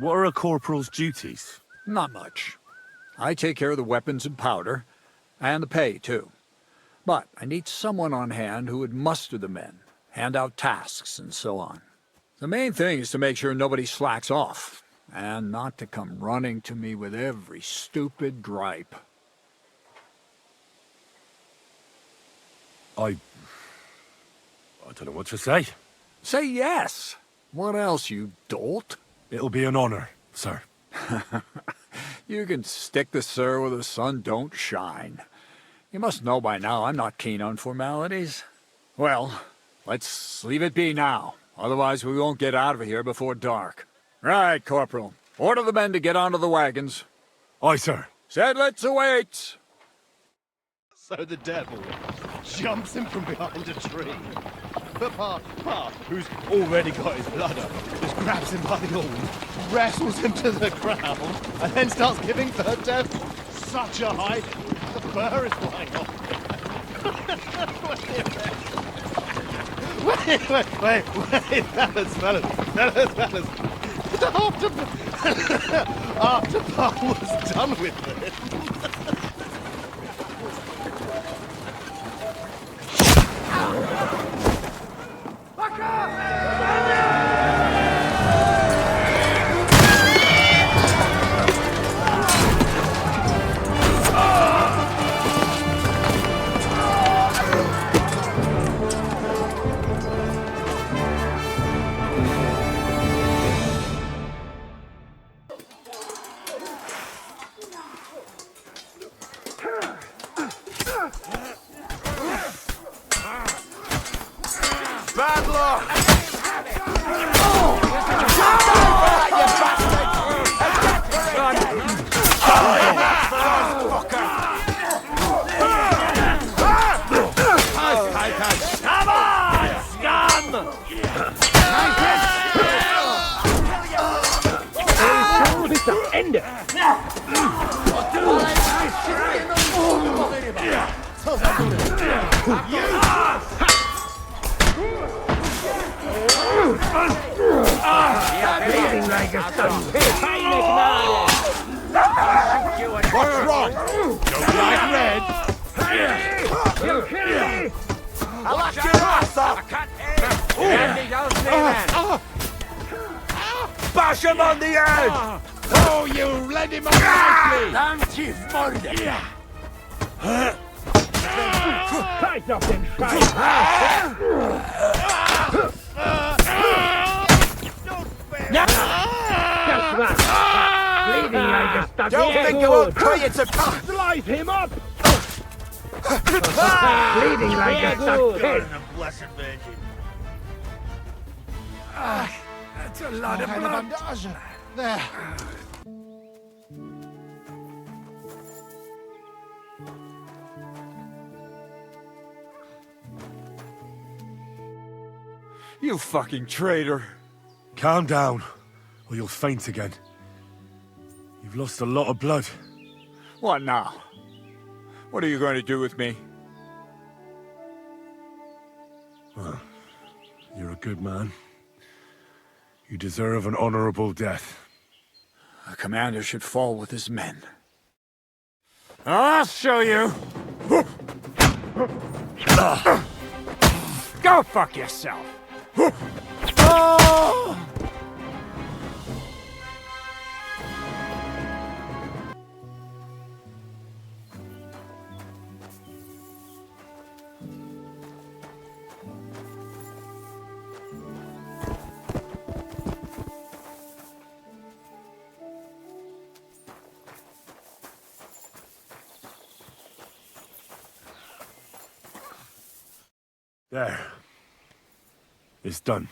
What are a corporal's duties? Not much. I take care of the weapons and powder, and the pay, too. But I need someone on hand who would muster the men, hand out tasks, and so on. The main thing is to make sure nobody slacks off, and not to come running to me with every stupid gripe. I don't know what to say. Say yes! What else, you dolt? It'll be an honor, sir. You can stick the sir where the sun don't shine. You must know by now I'm not keen on formalities. Well, let's leave it be now. Otherwise we won't get out of here before dark. Right, Corporal. Order the men to get onto the wagons. Aye, sir. Sedlitz awaits! So the devil jumps in from behind a tree. But Pa, who's already got his blood up, just grabs him by the horn, wrestles him to the ground, and then starts giving the devil such a hike, the fur is flying off. Wait, fellas. After Pa was done with it. Bad luck! Come on, scum! Bis am Ende! Bleeding like a stone. Keine Gnade! What's wrong? Don't like red? You kill me! I'll lock your ass up! Bash him on the head! Oh, you led him on nicely! Scheiß auf den Scheiß! Das war's! Bleeding like a stone. Don't think I won't try you to cut! Slice him up! Bleeding like a stuck pig! Blessed Virgin. That's a lot of blood. There. You fucking traitor. Calm down, or you'll faint again. You've lost a lot of blood. What now? What are you going to do with me? Well, you're a good man. You deserve an honorable death. A commander should fall with his men. I'll show you! Go fuck yourself! There. It's done.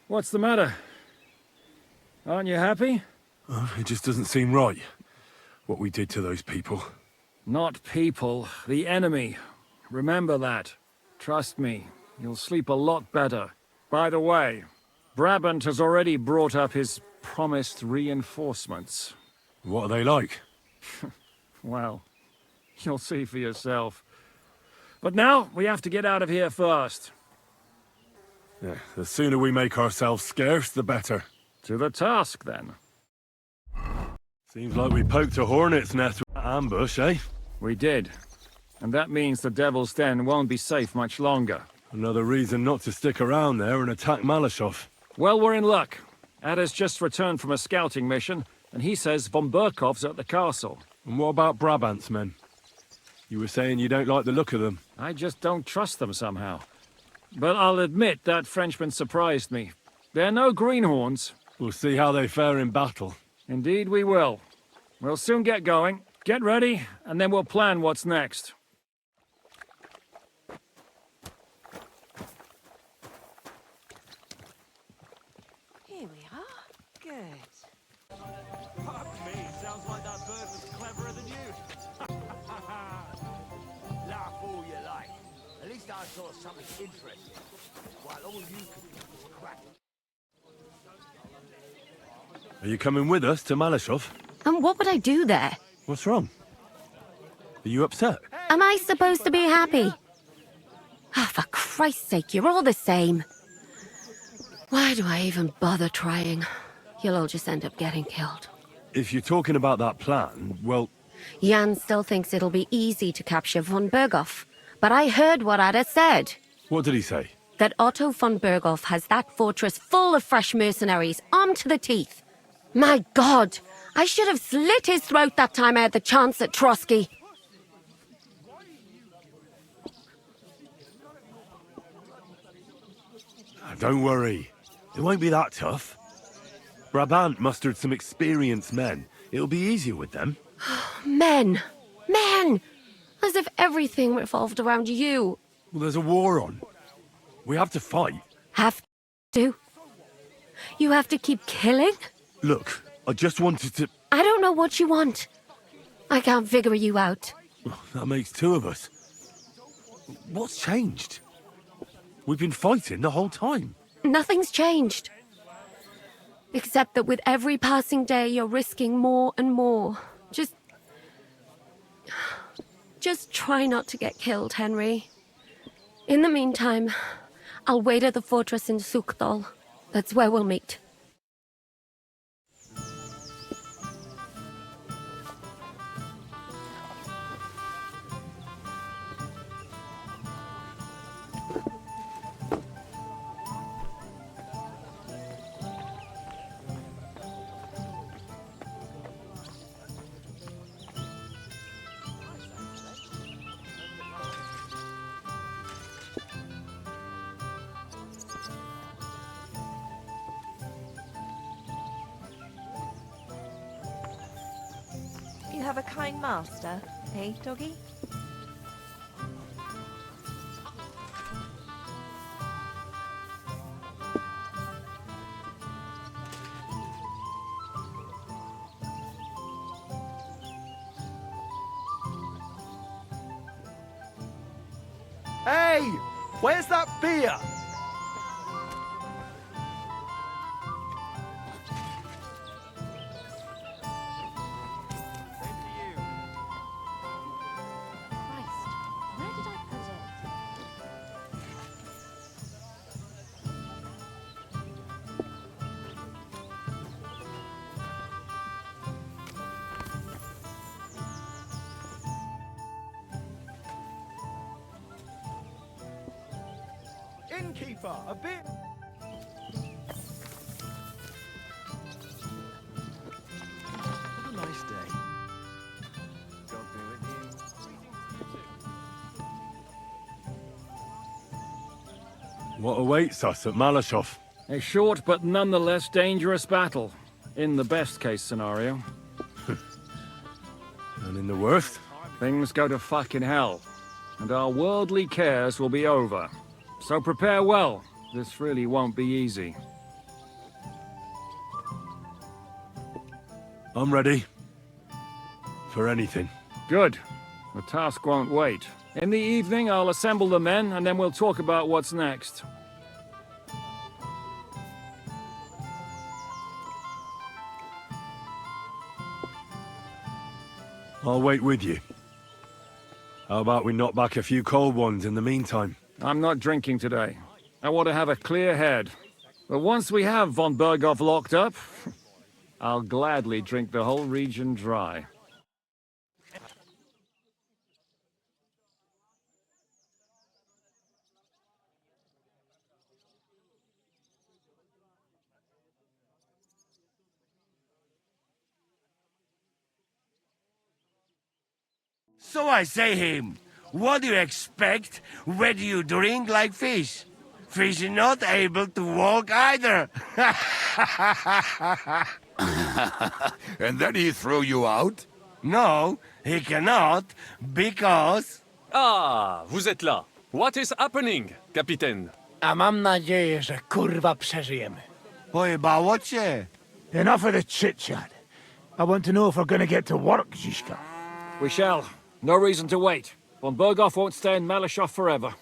What's the matter? Aren't you happy? It just doesn't seem right, what we did to those people. Not people, the enemy. Remember that. Trust me, you'll sleep a lot better. By the way, Brabant has already brought up his promised reinforcements. What are they like? Well, you'll see for yourself. But now, we have to get out of here first. Yeah, the sooner we make ourselves scarce, the better. To the task, then. Seems like we poked a hornet's nest with that ambush, eh? We did. And that means the Devil's Den won't be safe much longer. Another reason not to stick around there and attack Malashov. Well, we're in luck. Ada's just returned from a scouting mission, and he says von Burkov's at the castle. And what about Brabant's men? You were saying you don't like the look of them. I just don't trust them somehow. But I'll admit that Frenchman surprised me. They're no greenhorns. We'll see how they fare in battle. Indeed we will. We'll soon get going. Get ready, and then we'll plan what's next. Here we are. Good. Fuck me, sounds like that bird was cleverer than you. Laugh all you like. At least I saw something interesting. While all you could do was crack. Are you coming with us to Malashov? And what would I do there? What's wrong? Are you upset? Am I supposed to be happy? Ah, for Christ's sake, you're all the same. Why do I even bother trying? You'll all just end up getting killed. If you're talking about that plan, well, Jan still thinks it'll be easy to capture von Berghoff. But I heard what Ada said. what did he say? That Otto von Berghoff has that fortress full of fresh mercenaries, armed to the teeth. My God! I should have slit his throat that time I had the chance at Trotsky. Don't worry. It won't be that tough. Brabant mustered some experienced men. It'll be easier with them. Men! Men! As if everything revolved around you. Well, there's a war on. We have to fight. Have to? You have to keep killing? Look, I just wanted to... I don't know what you want. I can't figure you out. That makes two of us. What's changed? We've been fighting the whole time. Nothing's changed. Except that with every passing day, you're risking more and more. Just try not to get killed, Henry. In the meantime, I'll wait at the fortress in Sukdal. That's where we'll meet. You have a kind master, eh, doggy? Hey! Where's that beer? Christ, where did I put it? Innkeeper, a bit. Have a nice day. God be with you. What awaits us at Malashov? A short but nonetheless dangerous battle. In the best case scenario. And in the worst? Things go to fucking hell. And our worldly cares will be over. So prepare well. This really won't be easy. I'm ready. For anything. Good. The task won't wait. In the evening, I'll assemble the men, and then we'll talk about what's next. I'll wait with you. How about we knock back a few cold ones in the meantime? I'm not drinking today. I want to have a clear head. But once we have von Berghoff locked up, I'll gladly drink the whole region dry. So I say him, what do you expect when you drink like fish? Fish is not able to walk either. And then he threw you out? No, he cannot, because... Ah, vous êtes là. What is happening, Capitaine? A mam nadzieję, że kurwa przeżyjemy. Pojebało cię. Enough of the chit-chat. I want to know if we're gonna get to work, Zizka. We shall. No reason to wait. Von Berghoff won't stay in Malishov forever.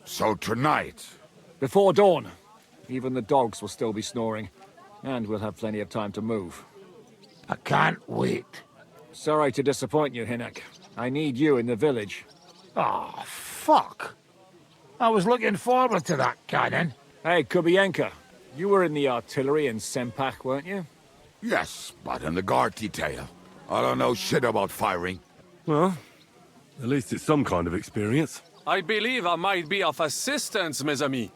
So tonight... Before dawn. Even the dogs will still be snoring. And we'll have plenty of time to move. I can't wait. Sorry to disappoint you, Hinek. I need you in the village. Oh, fuck. I was looking forward to that cannon. Hey, Kubienka. You were in the artillery in Sempak, weren't you? Yes, but in the guard detail. I don't know shit about firing. Well, at least it's some kind of experience. I believe I might be of assistance, mes amis.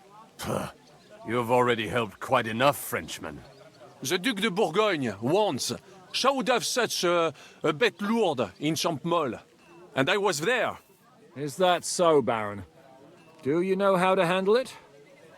You've already helped quite enough, Frenchmen. The Duc de Bourgogne, once, showed off such a bête lourde in Champmol. And I was there. Is that so, Baron? Do you know how to handle it?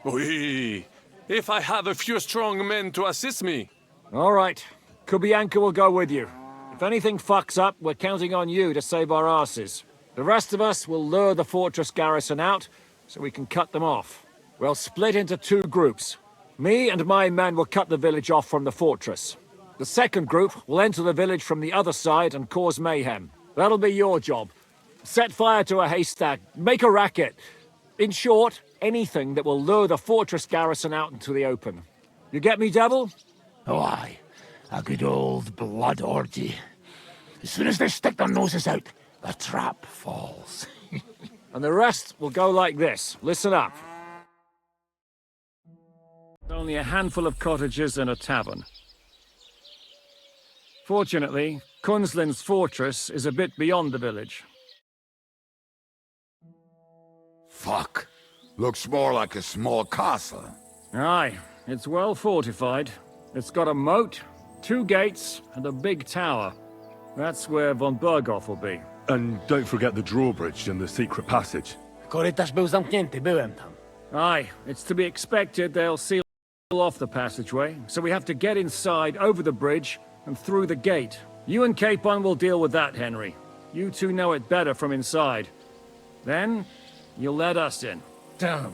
Oui, if I have a few strong men to assist me. All right. Kubianka will go with you. If anything fucks up, we're counting on you to save our asses. The rest of us will lure the fortress garrison out, so we can cut them off. We'll split into two groups. Me and my men will cut the village off from the fortress. The second group will enter the village from the other side and cause mayhem. That'll be your job. Set fire to a haystack, make a racket. In short, anything that will lure the fortress garrison out into the open. You get me, Devil? Oh, aye. A good old blood orgy. As soon as they stick their noses out, the trap falls. And the rest will go like this. Listen up. Only a handful of cottages and a tavern. Fortunately, Kunzlin's fortress is a bit beyond the village. Fuck. Looks more like a small castle. Aye, it's well fortified. It's got a moat, 2 gates, and a big tower. That's where von Berghoff will be. And don't forget the drawbridge and the secret passage. Korytarz był zamknięty, byłem tam. Aye, it's to be expected they'll seal off the passageway, so we have to get inside, over the bridge, and through the gate. You and Capon will deal with that, Henry. You two know it better from inside. Then, you'll let us in. Damn.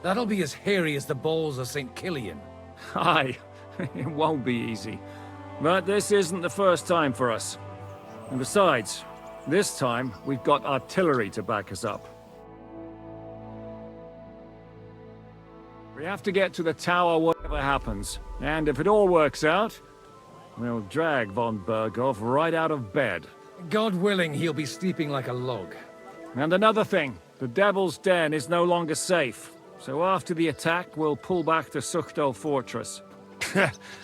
That'll be as hairy as the balls of St. Killian. Aye, it won't be easy. But this isn't the first time for us. And besides, this time we've got artillery to back us up. We have to get to the tower whatever happens. And if it all works out, we'll drag von Berghoff right out of bed. God willing, he'll be sleeping like a log. And another thing, the Devil's Den is no longer safe. So after the attack, we'll pull back to Suchtel Fortress.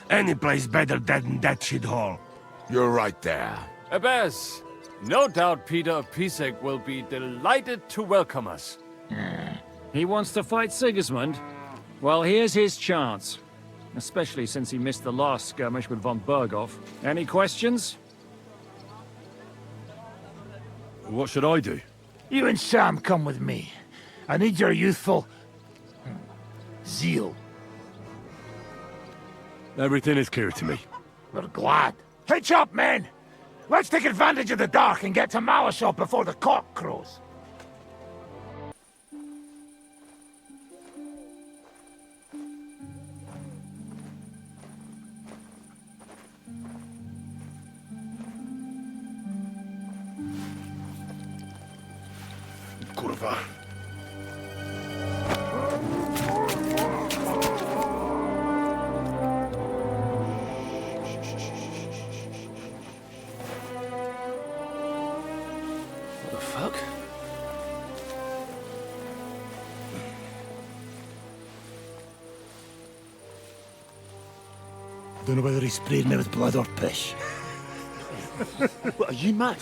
Any place better than that shithole. You're right there. Abbas, no doubt Peter of Pisek will be delighted to welcome us. He wants to fight Sigismund? Well, here's his chance. Especially since he missed the last skirmish with von Berghoff. Any questions? What should I do? You and Sam come with me. I need your youthful... zeal. Everything is clear to me. We're glad. Hitch up, men! Let's take advantage of the dark and get to Malishov before the cock crows. Kurwa. What the fuck? Don't know whether he sprayed me with blood or piss. What, are you mad?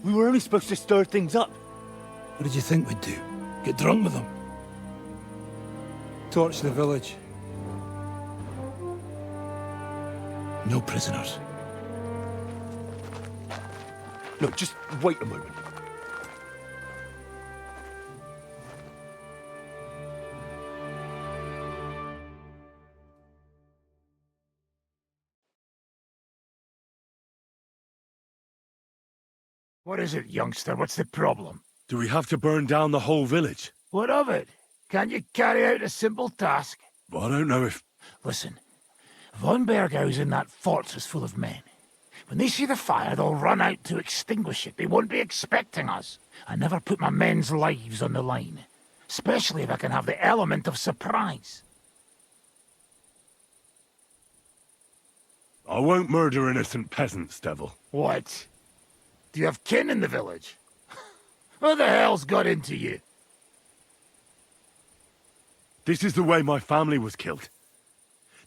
We were only supposed to stir things up. What did you think we'd do? Get drunk with them? Torch the village. No prisoners. Look, just wait a moment. What is it, youngster? What's the problem? Do we have to burn down the whole village? What of it? Can't you carry out a simple task? Well, I don't know if... Listen, Von Bergau's in that fortress full of men. When they see the fire, they'll run out to extinguish it. They won't be expecting us. I never put my men's lives on the line. Especially if I can have the element of surprise. I won't murder innocent peasants, Devil. What? Do you have kin in the village? Who the hell's got into you? This is the way my family was killed.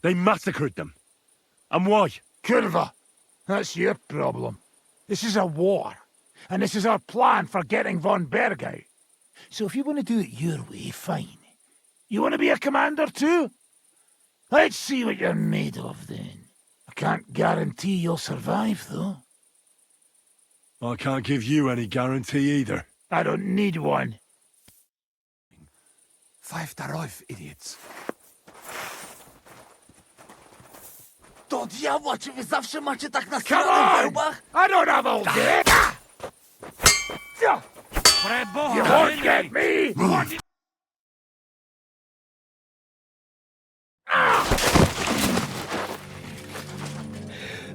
They massacred them. And why? Curva, that's your problem. This is a war, and this is our plan for getting von Bergau. So if you want to do it your way, fine. You want to be a commander too? Let's see what you're made of then. I can't guarantee you'll survive, though. I can't give you any guarantee either. I don't need one. Pfeift darauf, idiots. To diabła, czy wy zawsze macie tak na Come on! I don't have all day! You won't get me!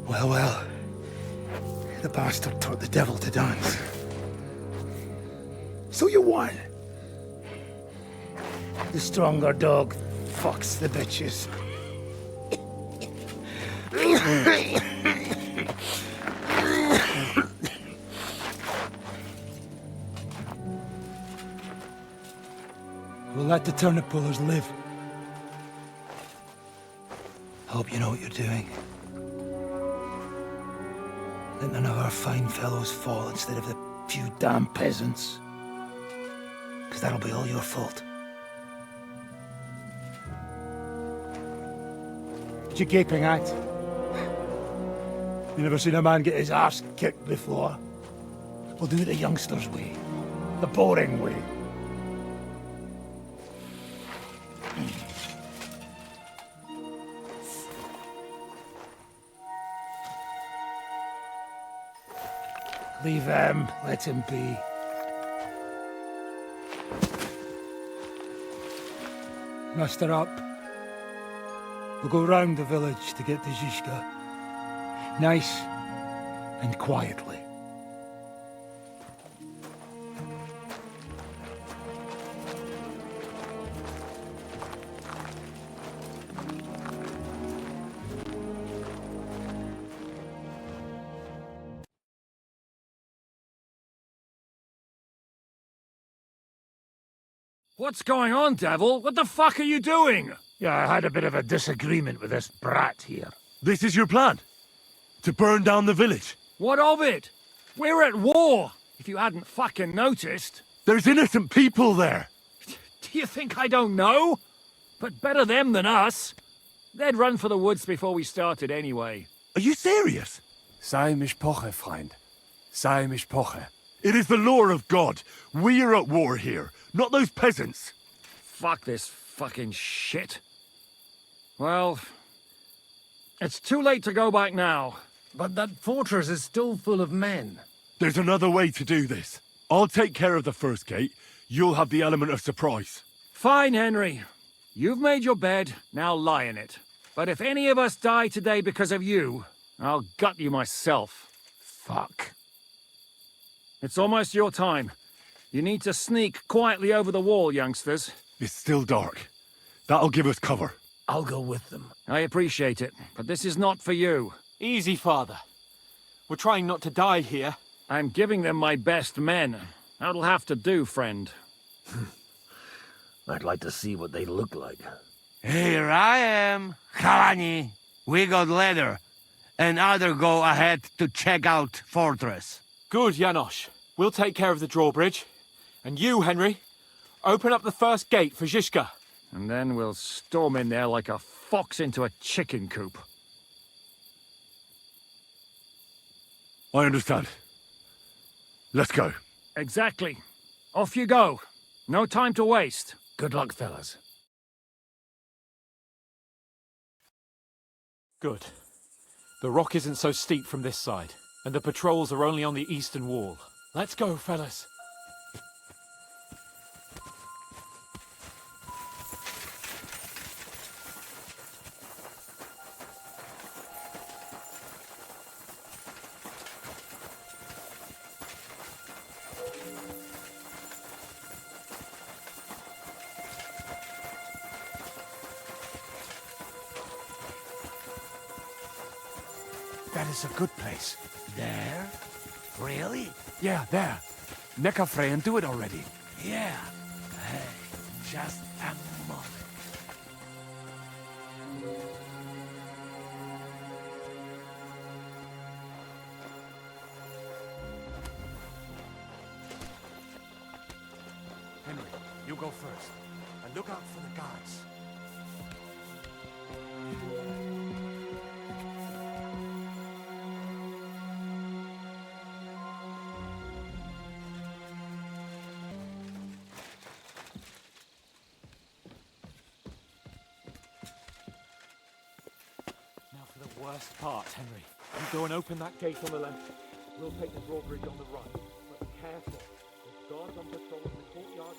Well, well. The bastard taught the devil to dance. So you won. The stronger dog fucks the bitches. We'll let the turnip pullers live. Hope you know what you're doing. Let none of our fine fellows fall instead of the few damn peasants. Because that'll be all your fault. What you gaping at? You never seen a man get his arse kicked before? We'll do it the youngsters' way. The boring way. Leave him. Let him be. Muster up. We'll go round the village to get to Zizka. Nice and quietly. What's going on, Devil? What the fuck are you doing? Yeah, I had a bit of a disagreement with this brat here. This is your plan? To burn down the village? What of it? We're at war, if you hadn't fucking noticed. There's innocent people there. Do you think I don't know? But better them than us. They'd run for the woods before we started anyway. Are you serious? Sei mishpoche, friend. Sei mishpoche. It is the law of God. We are at war here, not those peasants. Fuck this fucking shit. Well, it's too late to go back now. But that fortress is still full of men. There's another way to do this. I'll take care of the first gate. You'll have the element of surprise. Fine, Henry. You've made your bed, now lie in it. But if any of us die today because of you, I'll gut you myself. Fuck. It's almost your time. You need to sneak quietly over the wall, youngsters. It's still dark. That'll give us cover. I'll go with them. I appreciate it, but this is not for you. Easy, father. We're trying not to die here. I'm giving them my best men. That'll have to do, friend. I'd like to see what they look like. Here I am, Kalani. We got leather, and other go ahead to check out fortress. Good, Janosch. We'll take care of the drawbridge. And you, Henry, open up the first gate for Zizka. And then we'll storm in there like a fox into a chicken coop. I understand. Let's go. Exactly. Off you go. No time to waste. Good luck, fellas. Good. The rock isn't so steep from this side, and the patrols are only on the eastern wall. Let's go, fellas. That is a good place. There? Really? Yeah, there. Nick a friend do it already. Yeah. Hey, just a moment. Henry, you go first. And look out for the guards. Worst part, Henry. You go and open that gate on the left. We'll take the drawbridge on the right. But careful. There's guards on patrol in the courtyard.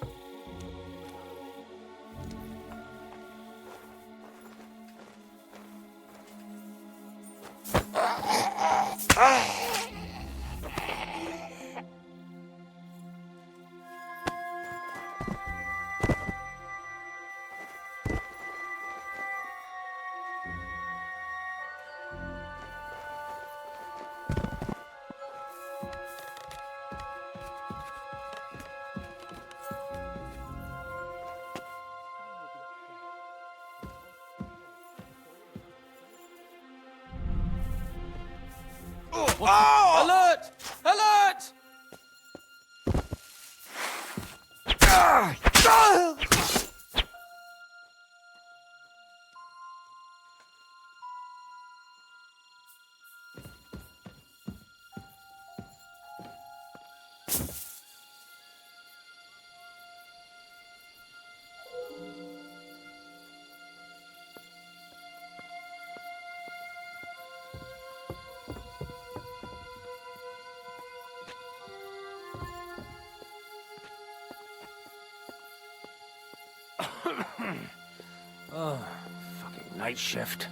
Oh! Alert! Alert! Oh, fucking night shift.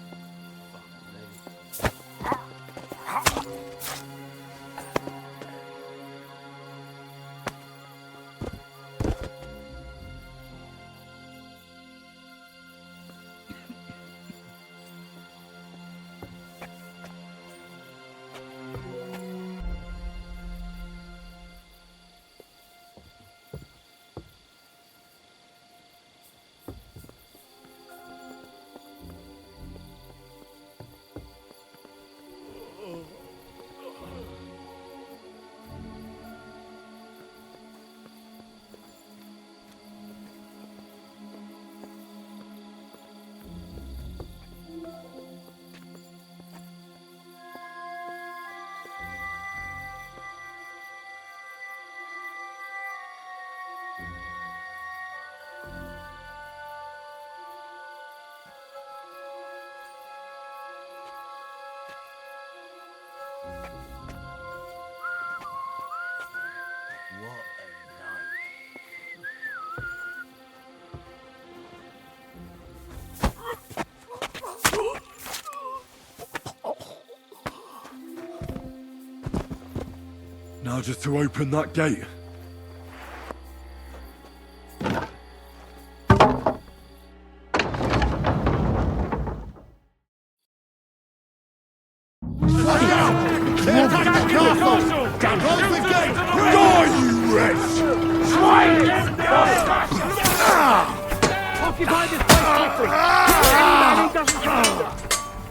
Now just to open that gate.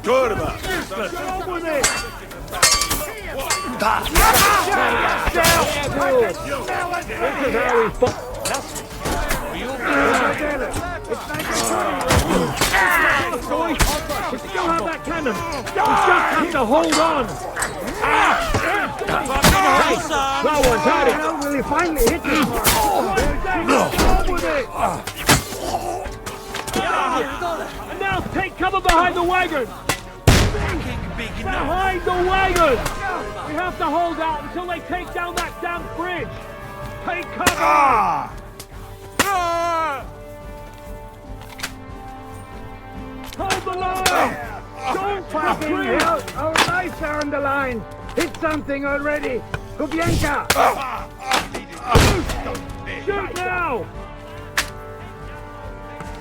Good about We still have that cannon! We just have to hold on! That one's had it! Will you finally hit this one? And now take cover behind the wagon! Behind the wagon! We have to hold out until they take down that damn bridge! Take cover! Hold the line! Don't fucking help! Our lives are on the line! Hit something already! Kubienka! Shoot now!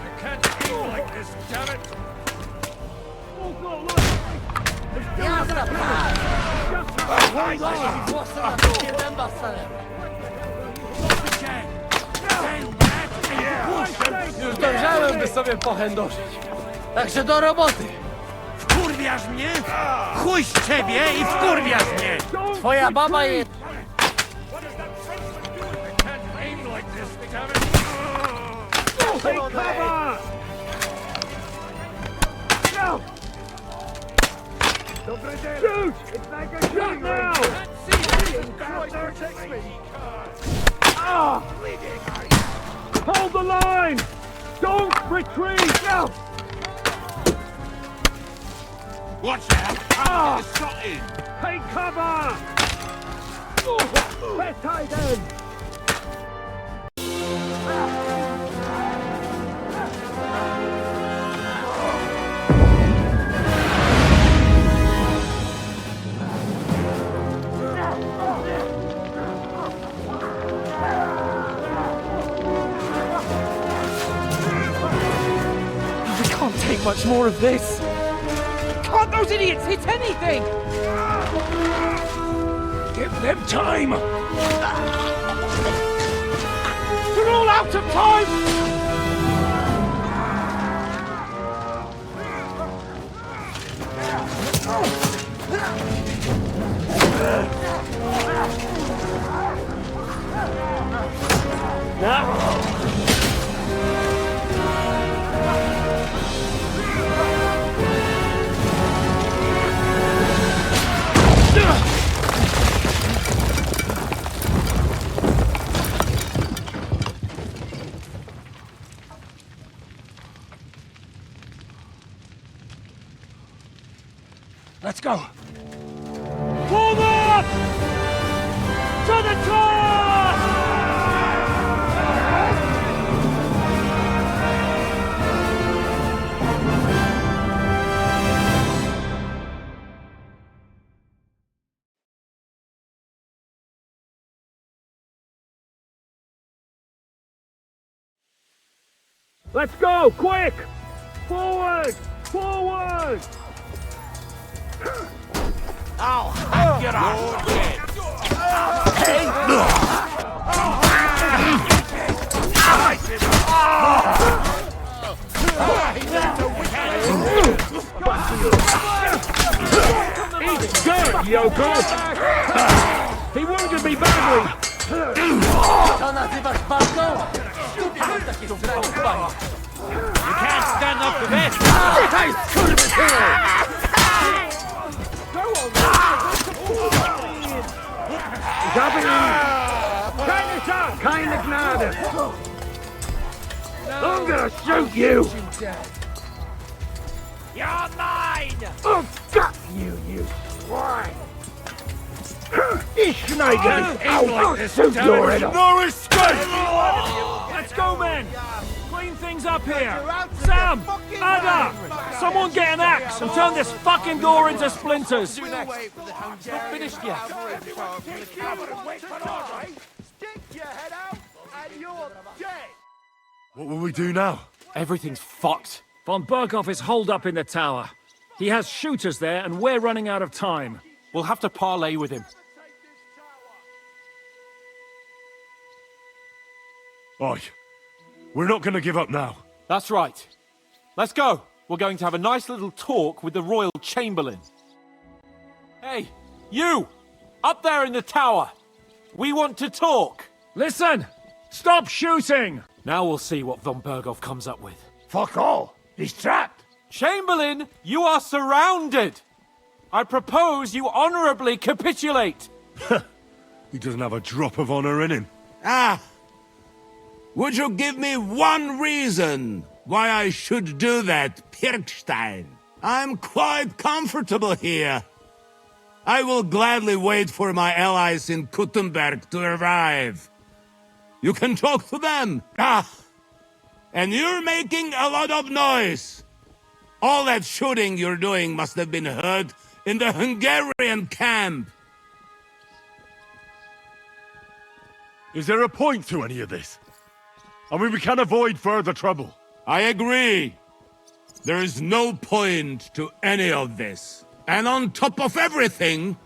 I can't feel like this, damn it! Już dojrzałem, by sobie pochędożyć. Także do roboty. Wkurwiasz mnie? Chuj z ciebie i wkurwiasz mnie! Twoja baba jest... Take cover! No! Shoot! It's like a shoot now! Hold the line! Don't retreat! No! Watch out! I'm shot in! Take cover! Let's tie them! We can't take much more of this. Can't those idiots hit anything? Give them time! We're all out of time! Let's go! Pull up! To the top! Let's go! Quick! Forward! Forward! I'll get off! He's good, Yoko! He wounded me badly! To nazywasz walką? Mam takie straszne banie. You can't stand up to this! Keine Gnade! I'm gonna shoot you! You're mine! Oh, fuck you, you swine! Ich schneide dich auf! Shoot your head off! No escape! Let's go, men! Clean things up here! Sam! Ada! Someone get an axe and turn this fucking door into splinters! Not finished yet. Stick your head out and you're dead! What will we do now? Everything's fucked. Von Berghoff is holed up in the tower. He has shooters there, and we're running out of time. We'll have to parley with him. Oi, we're not gonna give up now. That's right. Let's go. we're going to have a nice little talk with the Royal Chamberlain. Hey, you! Up there in the tower! We want to talk! Listen! Stop shooting! Now we'll see what von Berghoff comes up with. Fuck all. He's trapped. Chamberlain, you are surrounded! I propose you honorably capitulate! He doesn't have a drop of honor in him. Ah! Would you give me one reason why I should do that, Pirkstein? I'm quite comfortable here. I will gladly wait for my allies in Kuttenberg to arrive. You can talk to them. Ah! And you're making a lot of noise. All that shooting you're doing must have been heard in the Hungarian camp. Is there a point to any of this? I mean, we can avoid further trouble. I agree. There is no point to any of this. And on top of everything,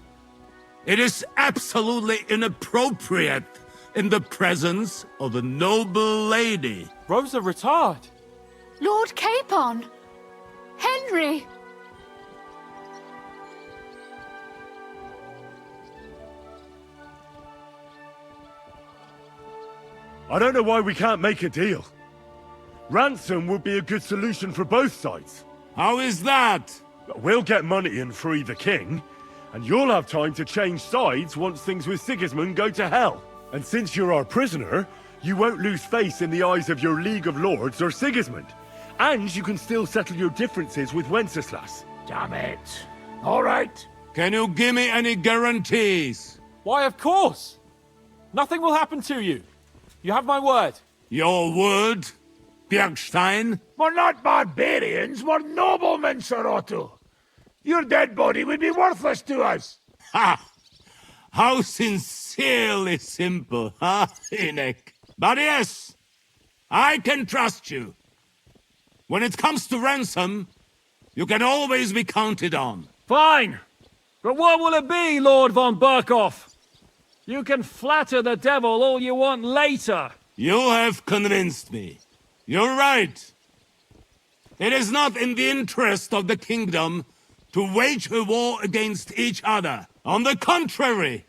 it is absolutely inappropriate in the presence of a noble lady. Rosa Retard! Lord Capon! Henry! I don't know why we can't make a deal. Ransom would be a good solution for both sides. How is that? We'll get money and free the king, and you'll have time to change sides once things with Sigismund go to hell. And since you're our prisoner, you won't lose face in the eyes of your League of Lords or Sigismund. And you can still settle your differences with Wenceslas. Damn it. All right. Can you give me any guarantees? Why, of course! Nothing will happen to you. You have my word. Your word, Bjergstein? We're not barbarians, we're noblemen, Sir Otto. Your dead body would be worthless to us. Ha! How sincerely simple, huh, Enoch? But yes, I can trust you. When it comes to ransom, you can always be counted on. Fine! But what will it be, Lord von Berkhoff? You can flatter the devil all you want later. You have convinced me. You're right. It is not in the interest of the kingdom to wage a war against each other. On the contrary,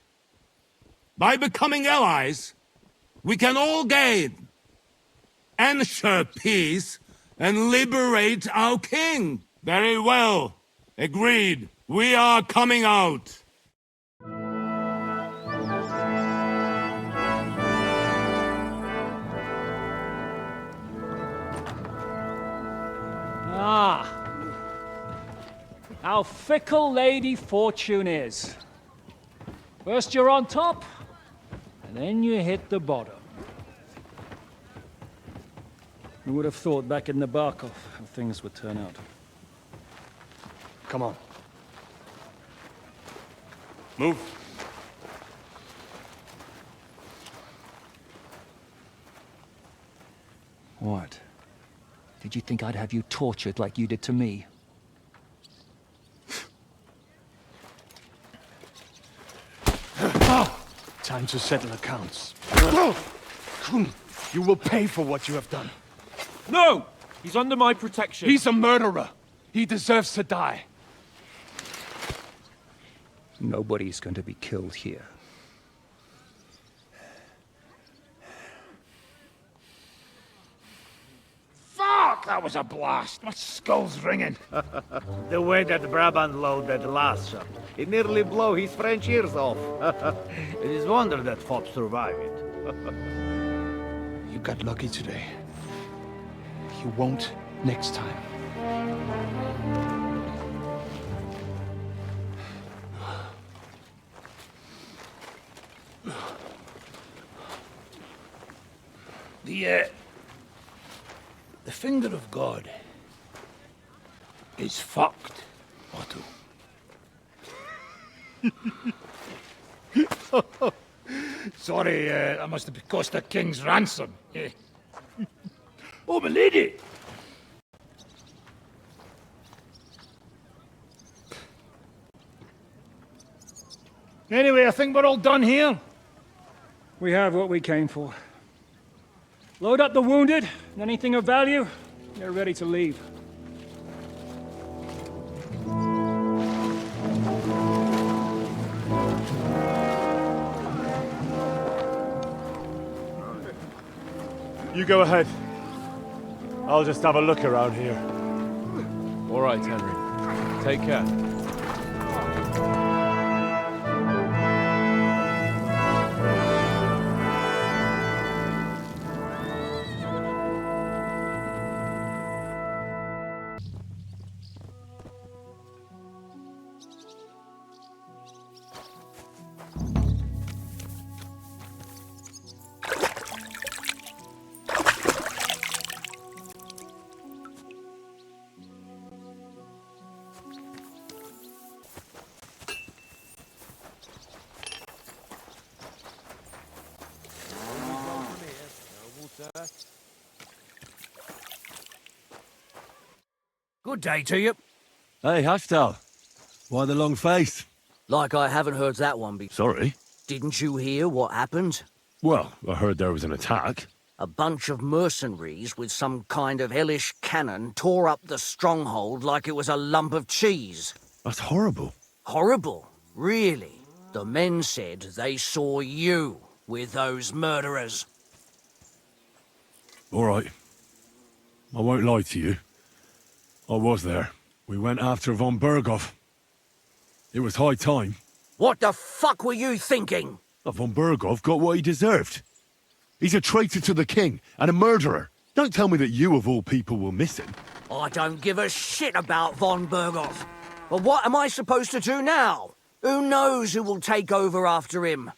by becoming allies, we can all gain, ensure peace, and liberate our king. Very well. Agreed. We are coming out. Ah. How fickle Lady Fortune is. First you're on top, and then you hit the bottom. Who would have thought back in the Barkov how things would turn out? Come on. Move. What? Did you think I'd have you tortured like you did to me? Time to settle accounts. You will pay for what you have done. No! He's under my protection. He's a murderer. He deserves to die. Nobody's going to be killed here. Fuck! That was a blast. My skull's ringing. The way that Brabant loaded last shot, it nearly blew his French ears off. It is wonder that Fop survived it. You got lucky today. You won't next time. The finger of God is fucked, Otto. Sorry, that must have cost a king's ransom. Oh, my lady! Anyway, I think we're all done here. We have what we came for. Load up the wounded, and anything of value, they're ready to leave. You go ahead. I'll just have a look around here. All right, Henry. Take care. Good day to you. Hey, Hashtal. Why the long face? Like I haven't heard that one before. Sorry? Didn't you hear what happened? Well, I heard there was an attack. A bunch of mercenaries with some kind of hellish cannon tore up the stronghold like it was a lump of cheese. That's horrible. Horrible? Really? The men said they saw you with those murderers. All right. I won't lie to you. I was there. We went after von Berghoff. It was high time. What the fuck were you thinking? Von Berghoff got what he deserved. He's a traitor to the king and a murderer. Don't tell me that you, of all people, will miss him. I don't give a shit about von Berghoff. But what am I supposed to do now? Who knows who will take over after him?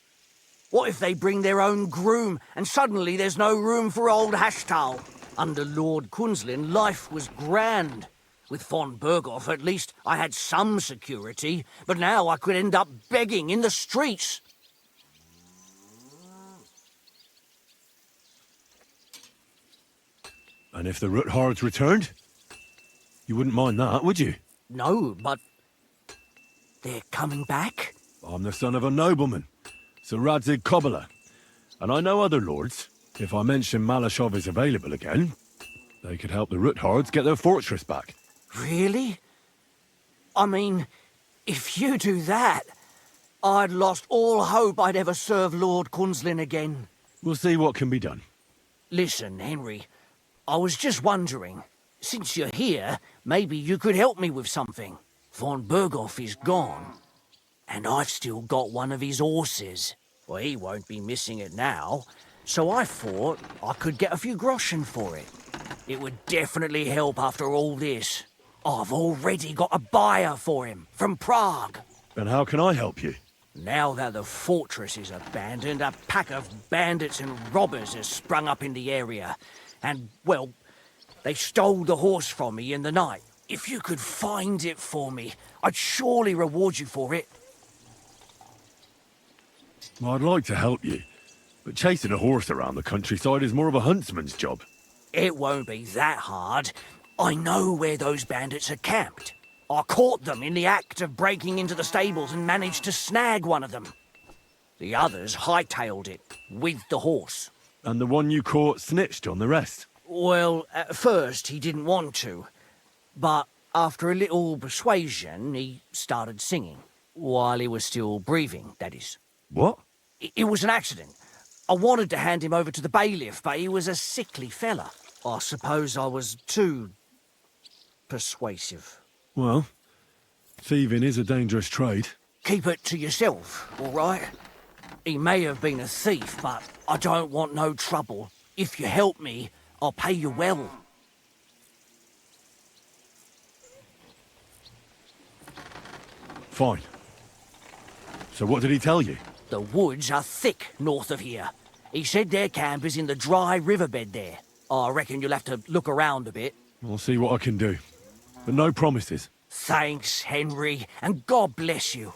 What if they bring their own groom and suddenly there's no room for old Hashtal? Under Lord Kunzlin, life was grand. With von Berghoff, at least I had some security, but now I could end up begging in the streets. And if the Roothards returned? You wouldn't mind that, would you? No, but they're coming back? I'm the son of a nobleman, Sir Radzig Kobyla, and I know other lords. If I mention Malashov is available again, they could help the Roothards get their fortress back. Really? I mean, if you do that, I'd lost all hope I'd ever serve Lord Kunzlin again. We'll see what can be done. Listen, Henry, I was just wondering, since you're here, maybe you could help me with something. Von Berghoff is gone, and I've still got one of his horses. Well, he won't be missing it now, so I thought I could get a few groschen for it. It would definitely help after all this. I've already got a buyer for him, from Prague. And how can I help you? Now that the fortress is abandoned, a pack of bandits and robbers has sprung up in the area. And, well, they stole the horse from me in the night. If you could find it for me, I'd surely reward you for it. Well, I'd like to help you, but chasing a horse around the countryside is more of a huntsman's job. It won't be that hard. I know where those bandits are camped. I caught them in the act of breaking into the stables and managed to snag one of them. The others hightailed it, with the horse. And the one you caught snitched on the rest? Well, at first he didn't want to. But after a little persuasion, he started singing. While he was still breathing, that is. What? It was an accident. I wanted to hand him over to the bailiff, but he was a sickly fella. I suppose I was too persuasive. Well, thieving is a dangerous trade. Keep it to yourself, all right? He may have been a thief, but I don't want no trouble. If you help me, I'll pay you well. Fine. So what did he tell you? The woods are thick north of here. He said their camp is in the dry riverbed there. I reckon you'll have to look around a bit. I'll see what I can do. But no promises. Thanks, Henry, and God bless you.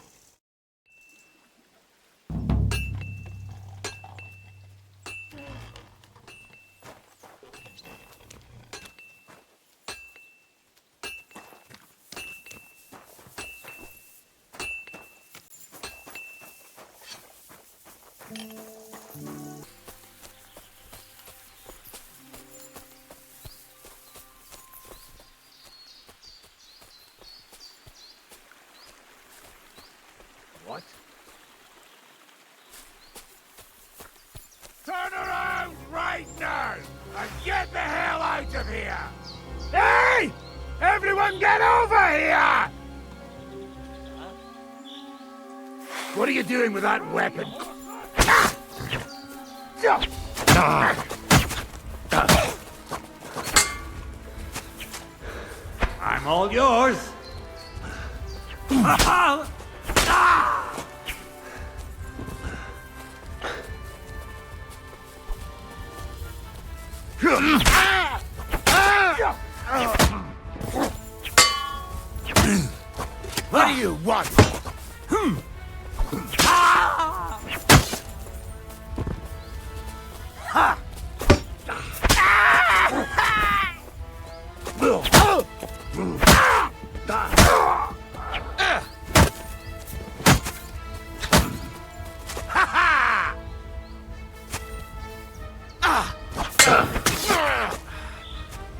What? Turn around right now! I of here! Hey! Everyone get over here! What are you doing with that weapon? I'm all yours. What do you want?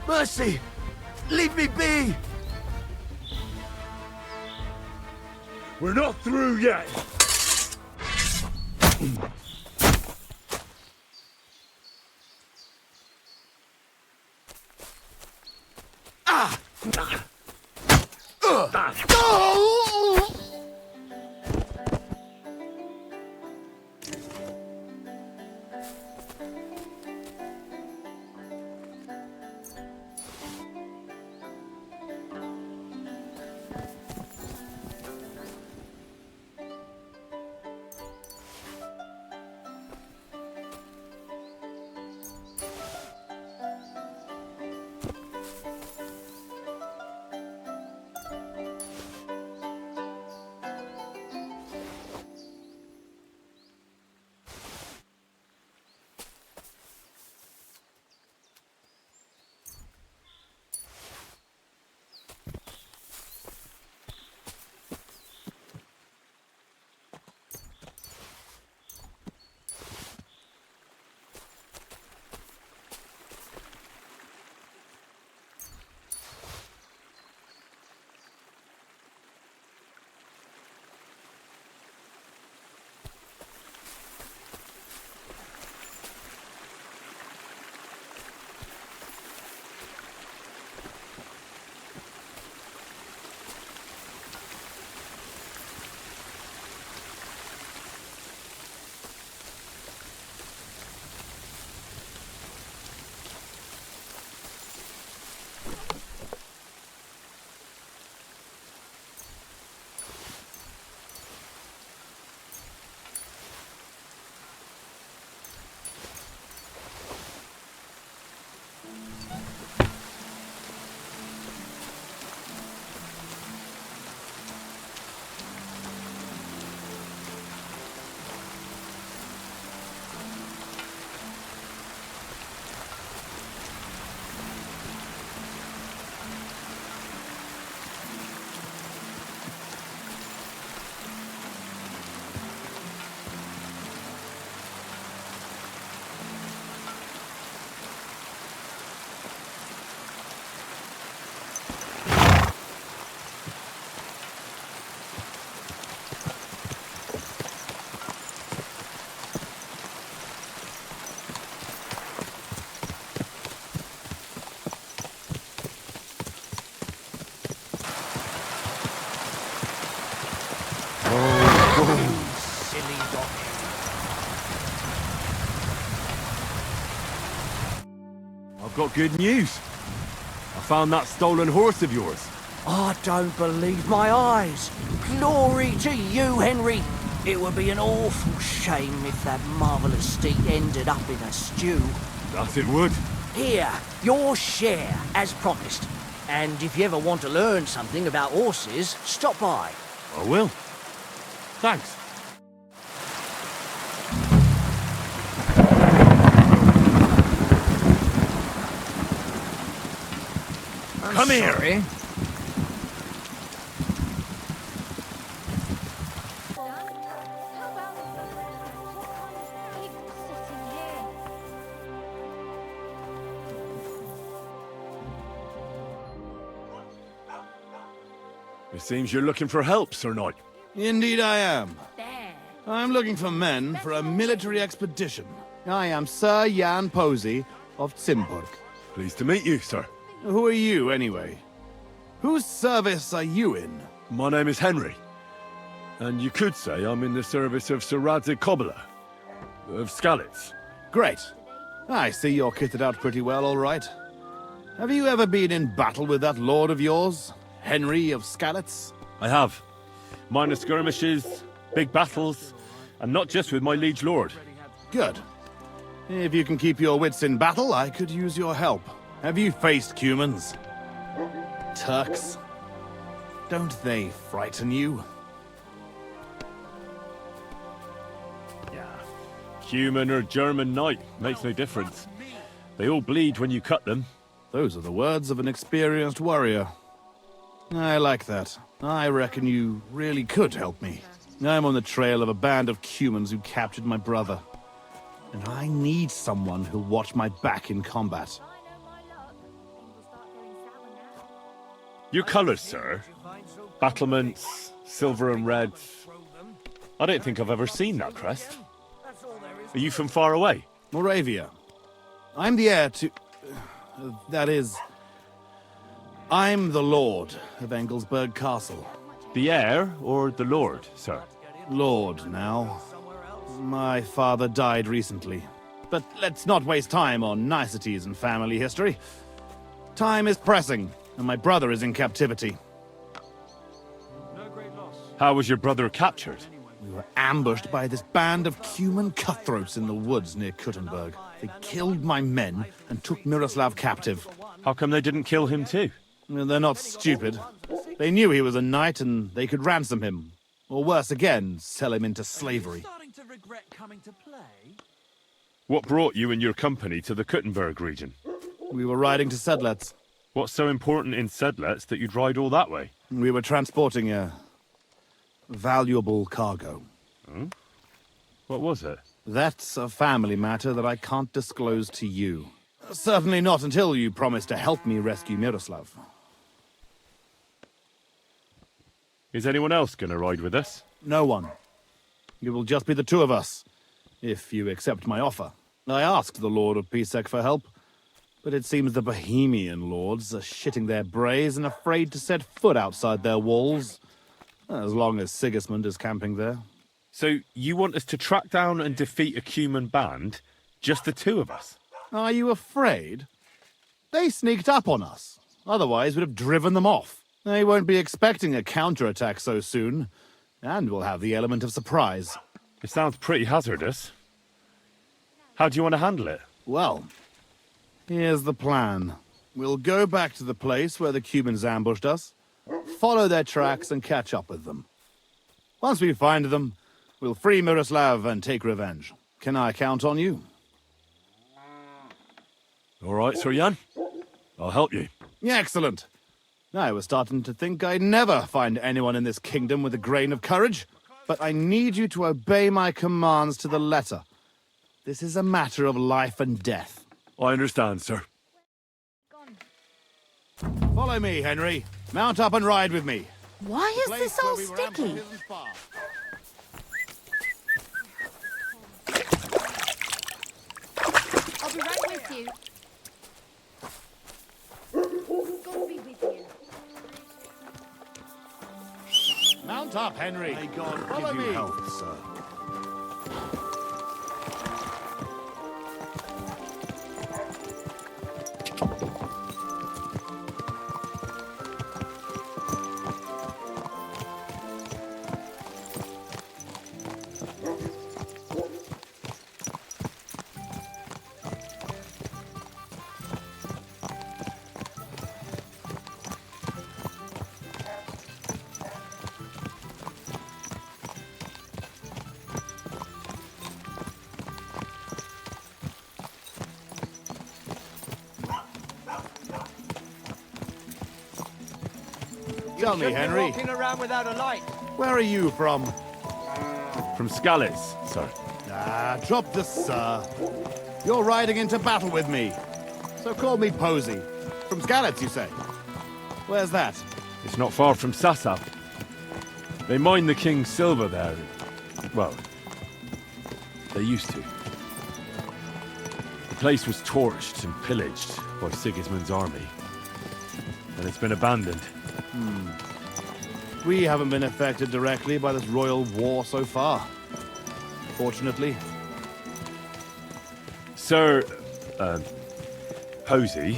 Mercy! Leave me be! We're not through yet. I've got good news. I found that stolen horse of yours. I don't believe my eyes. Glory to you, Henry. It would be an awful shame if that marvellous steed ended up in a stew. That it would. Here, your share, as promised. And if you ever want to learn something about horses, stop by. I will. Thanks. Come here. It seems you're looking for help, Sir Knight. Indeed I am. I'm looking for men for a military expedition. I am Sir Jan Posey of Zimburg. Pleased to meet you, sir. Who are you, anyway? Whose service are you in? My name is Henry. And you could say I'm in the service of Sir Radeon of Skalitz. Great. I see you're kitted out pretty well, all right. Have you ever been in battle with that lord of yours, Henry of Skalitz? I have. Minor skirmishes, big battles, and not just with my liege lord. Good. If you can keep your wits in battle, I could use your help. Have you faced Cumans? Turks? Don't they frighten you? Human or German knight makes no difference. They all bleed when you cut them. Those are the words of an experienced warrior. I like that. I reckon you really could help me. I'm on the trail of a band of Cumans who captured my brother. And I need someone who'll watch my back in combat. Your colours, sir. Battlements, silver and red. I don't think I've ever seen that crest. Are you from far away? Moravia. I'm the heir to... that is... I'm the Lord of Engelsberg Castle. The heir or the lord, sir? Lord, now. My father died recently. But let's not waste time on niceties and family history. Time is pressing, and my brother is in captivity. How was your brother captured? We were ambushed by this band of Cuman cutthroats in the woods near Kuttenberg. They killed my men and took Miroslav captive. How come they didn't kill him too? They're not stupid. They knew he was a knight and they could ransom him. Or worse again, sell him into slavery. What brought you and your company to the Kuttenberg region? We were riding to Sedlets. What's so important in Sedlets that you'd ride all that way? We were transporting a valuable cargo. Hmm? What was it? That's a family matter that I can't disclose to you. Certainly not until you promise to help me rescue Miroslav. Is anyone else going to ride with us? No one. It will just be the two of us, if you accept my offer. I asked the Lord of Pisek for help, but it seems the Bohemian lords are shitting their brays and afraid to set foot outside their walls. As long as Sigismund is camping there. So you want us to track down and defeat a Cuman band, just the two of us? Are you afraid? They sneaked up on us. Otherwise, we'd have driven them off. They won't be expecting a counterattack so soon, and we'll have the element of surprise. It sounds pretty hazardous. How do you want to handle it? Well, here's the plan. We'll go back to the place where the Cumans ambushed us, follow their tracks and catch up with them. Once we find them, we'll free Miroslav and take revenge. Can I count on you? All right, Sir Jan. I'll help you. Excellent. I was starting to think I'd never find anyone in this kingdom with a grain of courage, but I need you to obey my commands to the letter. This is a matter of life and death. I understand, sir. Follow me, Henry. Mount up and ride with me. Why is this all sticky? I'll be right with you. God be with you. Mount up, Henry. May God Follow give you me. health, sir. Tell me, Henry. Walking around without a light. Where are you from? From Skalitz, sir. Ah, drop the sir. You're riding into battle with me. So call me Posey. From Skalitz, you say? Where's that? It's not far from Sasab. They mine the king's silver there. Well, they used to. The place was torched and pillaged by Sigismund's army. And it's been abandoned. We haven't been affected directly by this royal war so far. Fortunately. Sir, Posey,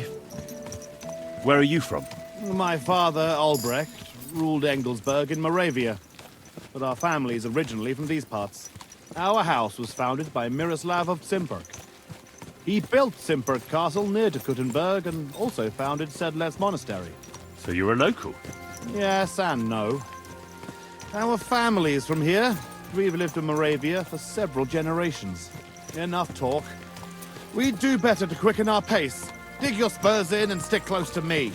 where are you from? My father, Albrecht, ruled Engelsberg in Moravia. But our family is originally from these parts. Our house was founded by Miroslav of Simperk. He built Simperk Castle near to Kuttenberg and also founded Sedles Monastery. So you're a local? Yes and no. Our family is from here. We've lived in Moravia for several generations. Enough talk. We'd do better to quicken our pace. Dig your spurs in and stick close to me.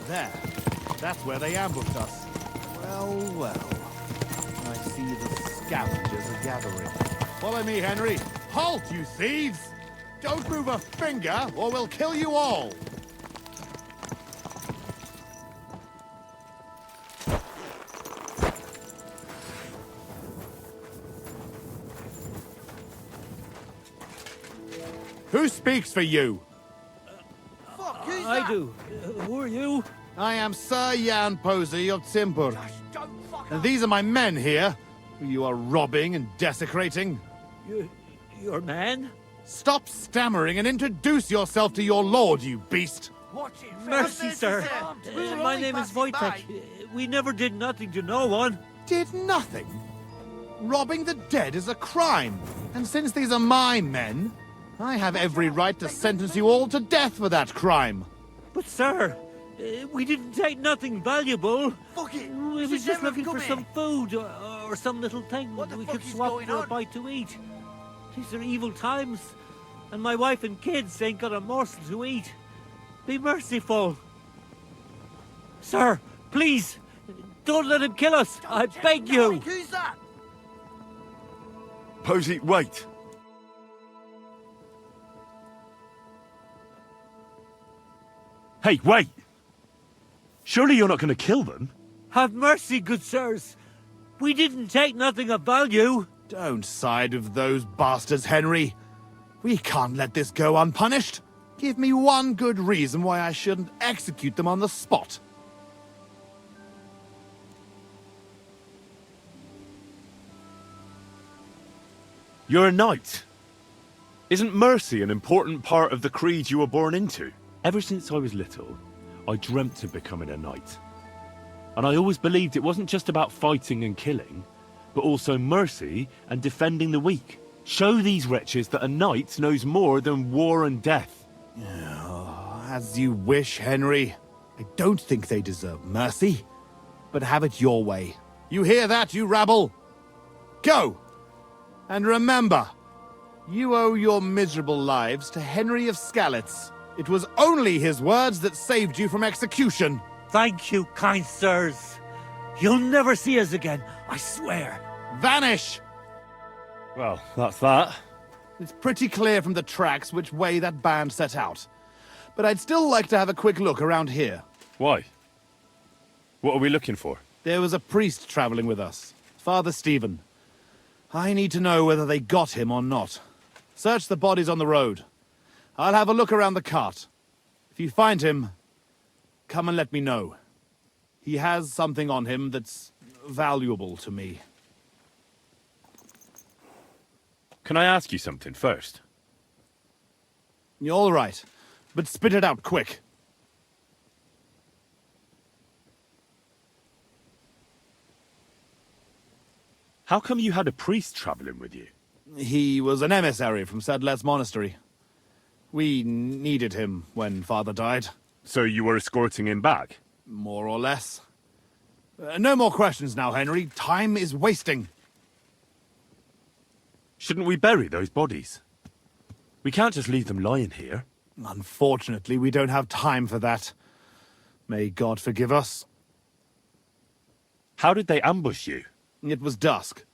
There. That's where they ambushed us. Well, well. I see the scavengers are gathering. Follow me, Henry. Halt, you thieves! Don't move a finger, or we'll kill you all! Who speaks for you? I do. Who are you? I am Sir Jan Posey of Timburg. And these are my men here, who you are robbing and desecrating. Your man? Stop stammering and introduce yourself to your lord, you beast! Mercy, sir. My name is Wojtek. We never did nothing to no one. Did nothing? Robbing the dead is a crime. And since these are my men, I have every right to sentence you all to death for that crime. But, sir, we didn't take nothing valuable. Fuck it. We was just looking for some food or some little thing we could swap for a bite to eat. These are evil times, and my wife and kids ain't got a morsel to eat. Be merciful. Sir, please, don't let him kill us. I beg you. Who's that? Posey, wait. Hey, wait! Surely you're not going to kill them? Have mercy, good sirs. We didn't take nothing of value. Don't side with those bastards, Henry. We can't let this go unpunished. Give me one good reason why I shouldn't execute them on the spot. You're a knight. Isn't mercy an important part of the creed you were born into? Ever since I was little, I dreamt of becoming a knight. And I always believed it wasn't just about fighting and killing, but also mercy and defending the weak. Show these wretches that a knight knows more than war and death. As you wish, Henry. I don't think they deserve mercy, but have it your way. You hear that, you rabble? Go! And remember, you owe your miserable lives to Henry of Skalitz. It was only his words that saved you from execution. Thank you, kind sirs. You'll never see us again, I swear. Vanish! Well, that's that. It's pretty clear from the tracks which way that band set out. But I'd still like to have a quick look around here. Why? What are we looking for? There was a priest traveling with us, Father Stephen. I need to know whether they got him or not. Search the bodies on the road. I'll have a look around the cart. If you find him, come and let me know. He has something on him that's valuable to me. Can I ask you something first? You're all right, but spit it out quick. How come you had a priest traveling with you? He was an emissary from Sedlet's monastery. We needed him when Father died. So you were escorting him back? More or less. No more questions now, Henry. Time is wasting. Shouldn't we bury those bodies? We can't just leave them lying here. Unfortunately, we don't have time for that. May God forgive us. How did they ambush you? It was dusk.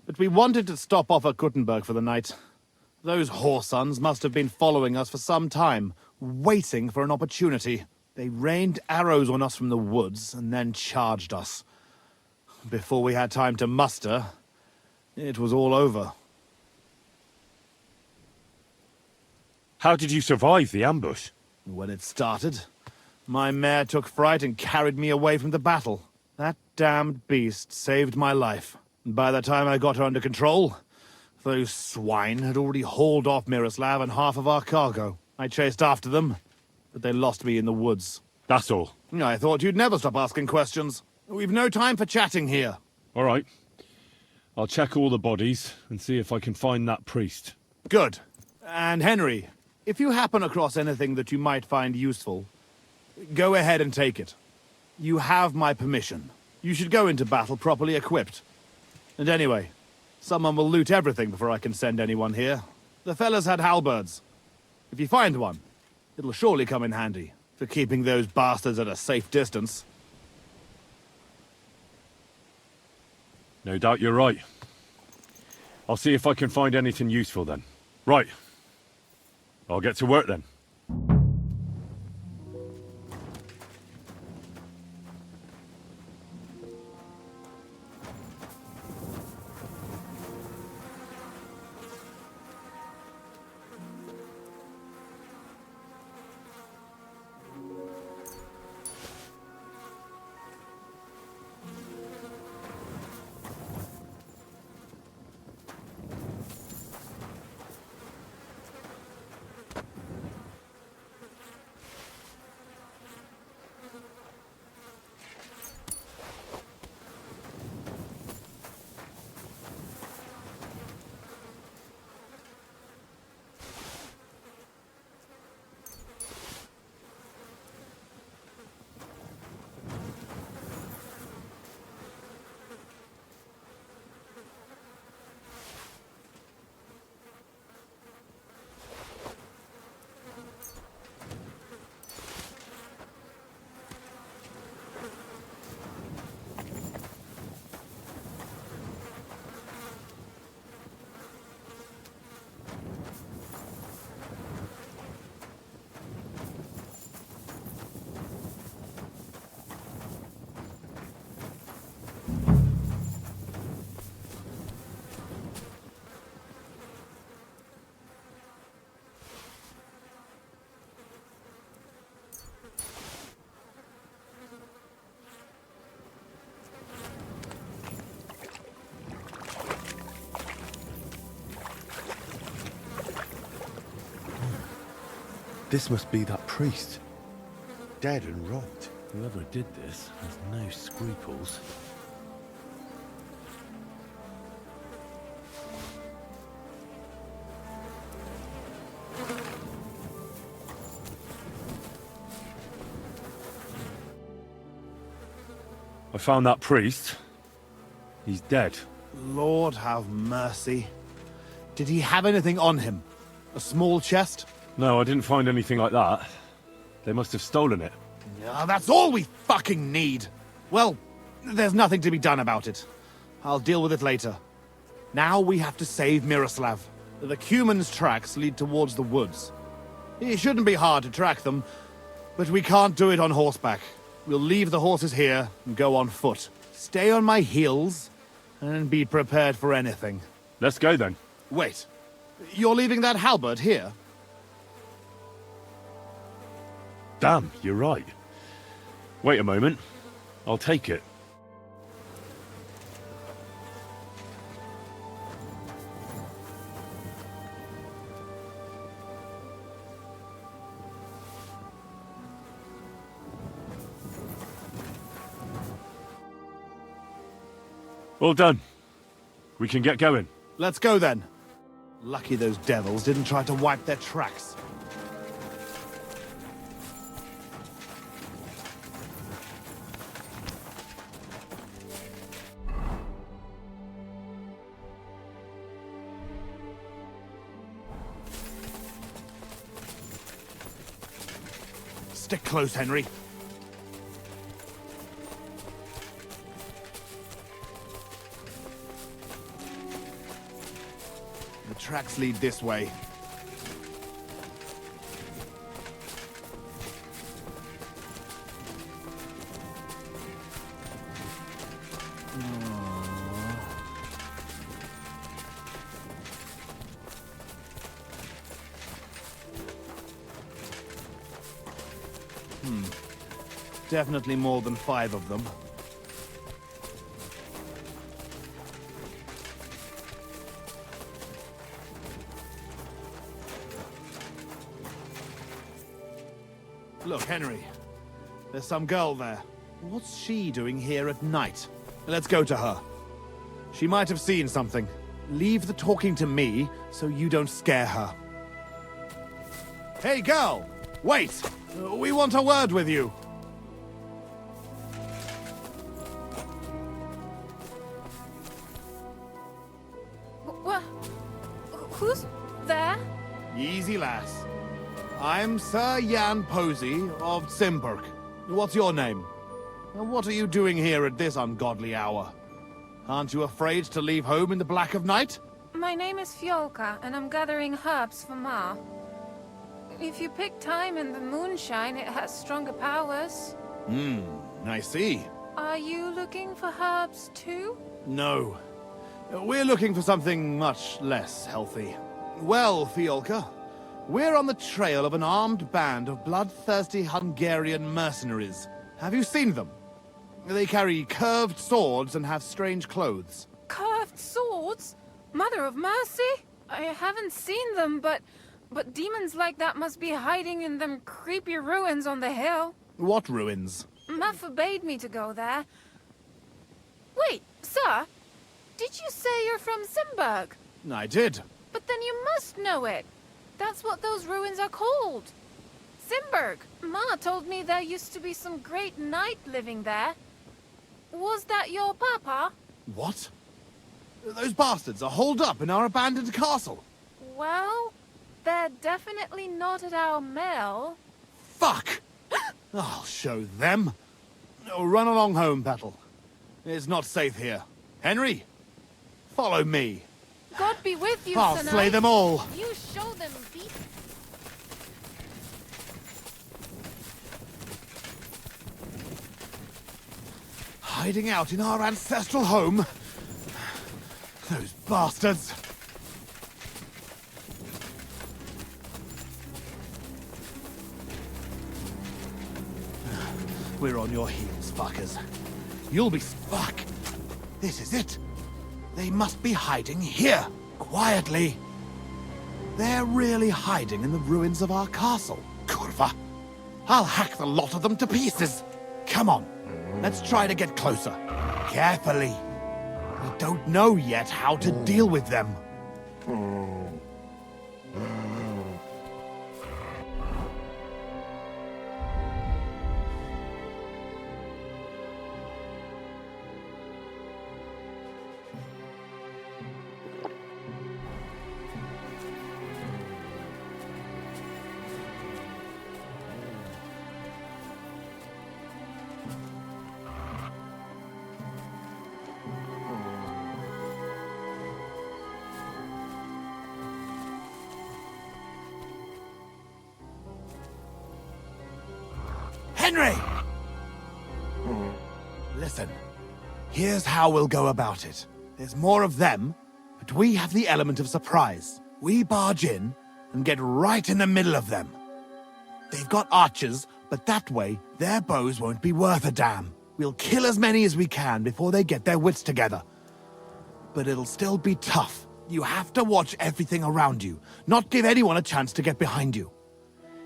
But we wanted to stop off at Kuttenberg for the night. Those whoresons must have been following us for some time, waiting for an opportunity. They rained arrows on us from the woods and then charged us. Before we had time to muster, it was all over. How did you survive the ambush? When it started, my mare took fright and carried me away from the battle. That damned beast saved my life. And by the time I got her under control, those swine had already hauled off Miroslav and half of our cargo. I chased after them, but they lost me in the woods. That's all. I thought you'd never stop asking questions. We've no time for chatting here. All right. I'll check all the bodies and see if I can find that priest. Good. And Henry, if you happen across anything that you might find useful, go ahead and take it. You have my permission. You should go into battle properly equipped. And anyway, someone will loot everything before I can send anyone here. The fellas had halberds. If you find one, it'll surely come in handy for keeping those bastards at a safe distance. No doubt you're right. I'll see if I can find anything useful then. Right. I'll get to work then. This must be that priest. Dead and robbed. Whoever did this has no scruples. I found that priest. He's dead. Lord have mercy. Did he have anything on him? A small chest? No, I didn't find anything like that. They must have stolen it. Yeah, that's all we fucking need. Well, there's nothing to be done about it. I'll deal with it later. Now we have to save Miroslav. The Cuman's tracks lead towards the woods. It shouldn't be hard to track them, but we can't do it on horseback. We'll leave the horses here and go on foot. Stay on my heels and be prepared for anything. Let's go then. Wait, you're leaving that halberd here? Damn, you're right. Wait a moment. I'll take it. All done. We can get going. Let's go then. Lucky those devils didn't try to wipe their tracks. Stick close, Henry. The tracks lead this way. Definitely more than 5 of them. Look, Henry. There's some girl there. What's she doing here at night? Let's go to her. She might have seen something. Leave the talking to me so you don't scare her. Hey, girl! Wait! We want a word with you. Who's there? Easy, lass. I'm Sir Jan Posey of Simburg. What's your name? And what are you doing here at this ungodly hour? Aren't you afraid to leave home in the black of night? My name is Fiolka, and I'm gathering herbs for Ma. If you pick time in the moonshine, it has stronger powers. I see. Are you looking for herbs too? No. We're looking for something much less healthy. Well, Fiolka, we're on the trail of an armed band of bloodthirsty Hungarian mercenaries. Have you seen them? They carry curved swords and have strange clothes. Curved swords? Mother of mercy? I haven't seen them, but demons like that must be hiding in them creepy ruins on the hill. What ruins? Ma forbade me to go there. Wait, sir? Did you say you're from Simburg? I did. But then you must know it. That's what those ruins are called. Simburg. Ma told me there used to be some great knight living there. Was that your papa? What? Those bastards are holed up in our abandoned castle. Well, they're definitely not at our mill. Fuck! I'll show them. Run along home, Petal. It's not safe here. Henry, follow me. God be with you, I'll tonight. slay them all. You show them beat. Hiding out in our ancestral home? Those bastards. We're on your heels, fuckers. You'll be... Fuck! This is it. They must be hiding here, quietly. They're really hiding in the ruins of our castle. Kurva! I'll hack the lot of them to pieces. Come on, let's try to get closer. Carefully. We don't know yet how to deal with them. Henry! Listen, here's how we'll go about it. There's more of them, but we have the element of surprise. We barge in and get right in the middle of them. They've got archers, but that way, their bows won't be worth a damn. We'll kill as many as we can before they get their wits together. But it'll still be tough. You have to watch everything around you, not give anyone a chance to get behind you.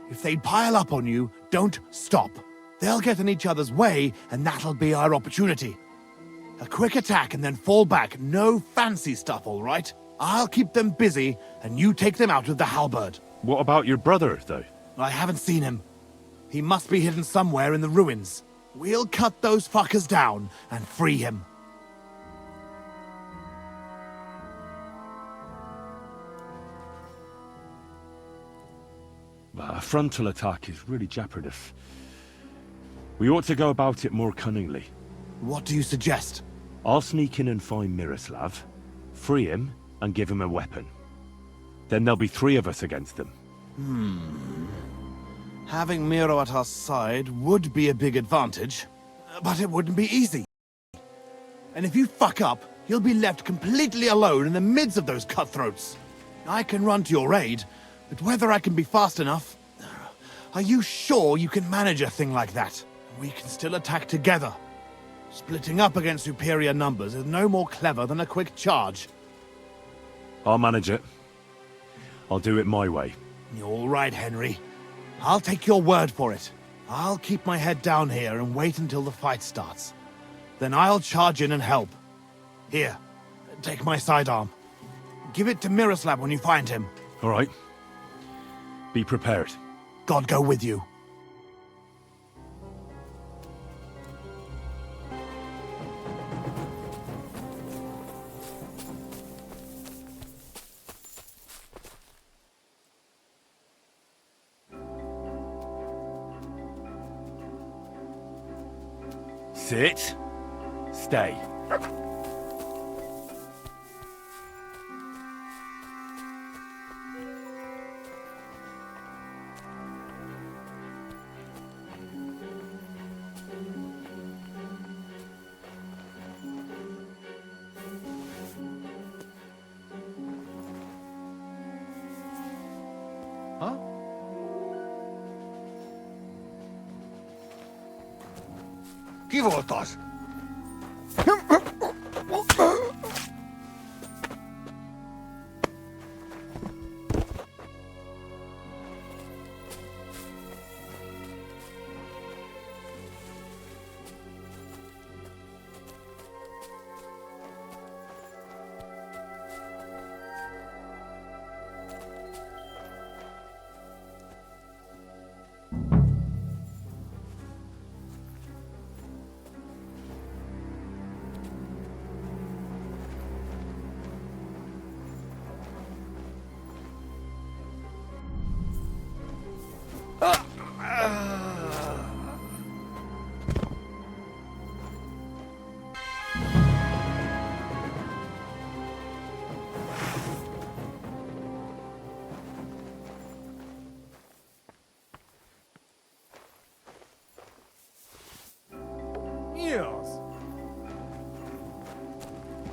If they pile up on you, don't stop. They'll get in each other's way, and that'll be our opportunity. A quick attack and then fall back, no fancy stuff, all right? I'll keep them busy, and you take them out with the halberd. What about your brother, though? I haven't seen him. He must be hidden somewhere in the ruins. We'll cut those fuckers down and free him. A frontal attack is really jeopardous. We ought to go about it more cunningly. What do you suggest? I'll sneak in and find Miroslav, free him, and give him a weapon. Then there'll be 3 of us against them. Having Miro at our side would be a big advantage, but it wouldn't be easy. And if you fuck up, you'll be left completely alone in the midst of those cutthroats. I can run to your aid, but whether I can be fast enough... Are you sure you can manage a thing like that? We can still attack together. Splitting up against superior numbers is no more clever than a quick charge. I'll manage it. I'll do it my way. You're all right, Henry. I'll take your word for it. I'll keep my head down here and wait until the fight starts. Then I'll charge in and help. Here, take my sidearm. Give it to Miroslav when you find him. All right. Be prepared. God go with you. Sit. Stay. Ki volt az?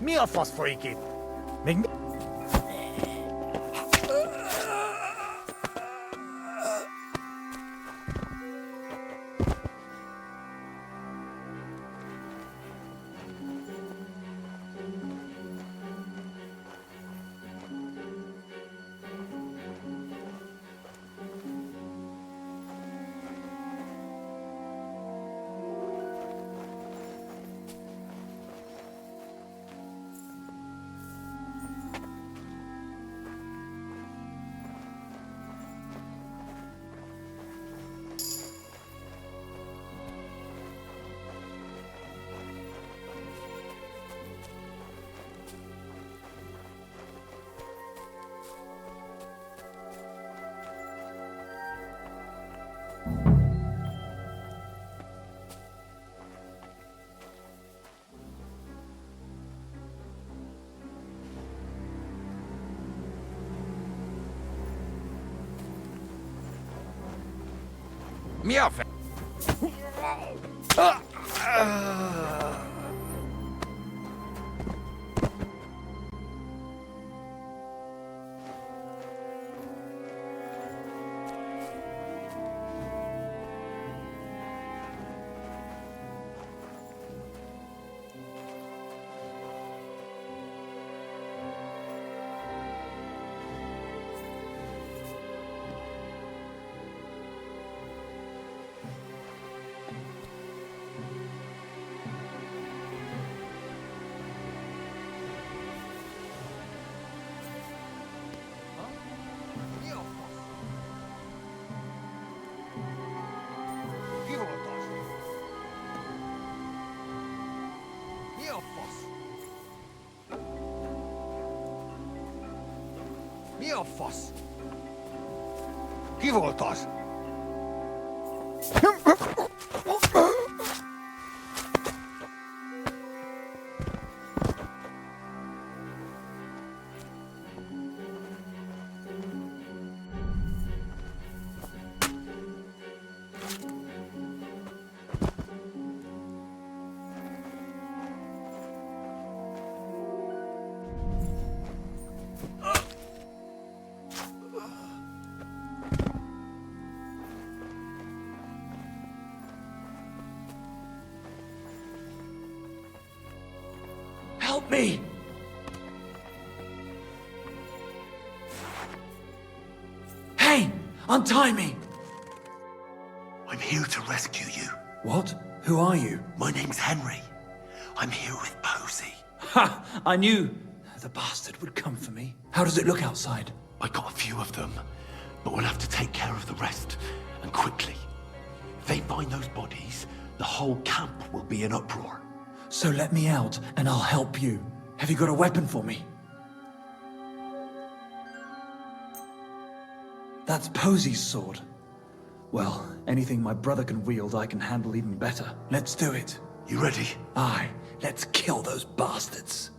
Mi a fasz folyik itt? Még mi... Mi a fe... Mi a fasz? Ki volt az? Help me! Hey! Untie me! I'm here to rescue you. What? Who are you? My name's Henry. I'm here with Posey. Ha! I knew the bastard would come for me. How does it look outside? I got a few of them, but we'll have to take care of the rest, and quickly. If they find those bodies, the whole camp will be in uproar. So let me out, and I'll help you. Have you got a weapon for me? That's Posey's sword. Well, anything my brother can wield, I can handle even better. Let's do it. You ready? Aye. Let's kill those bastards.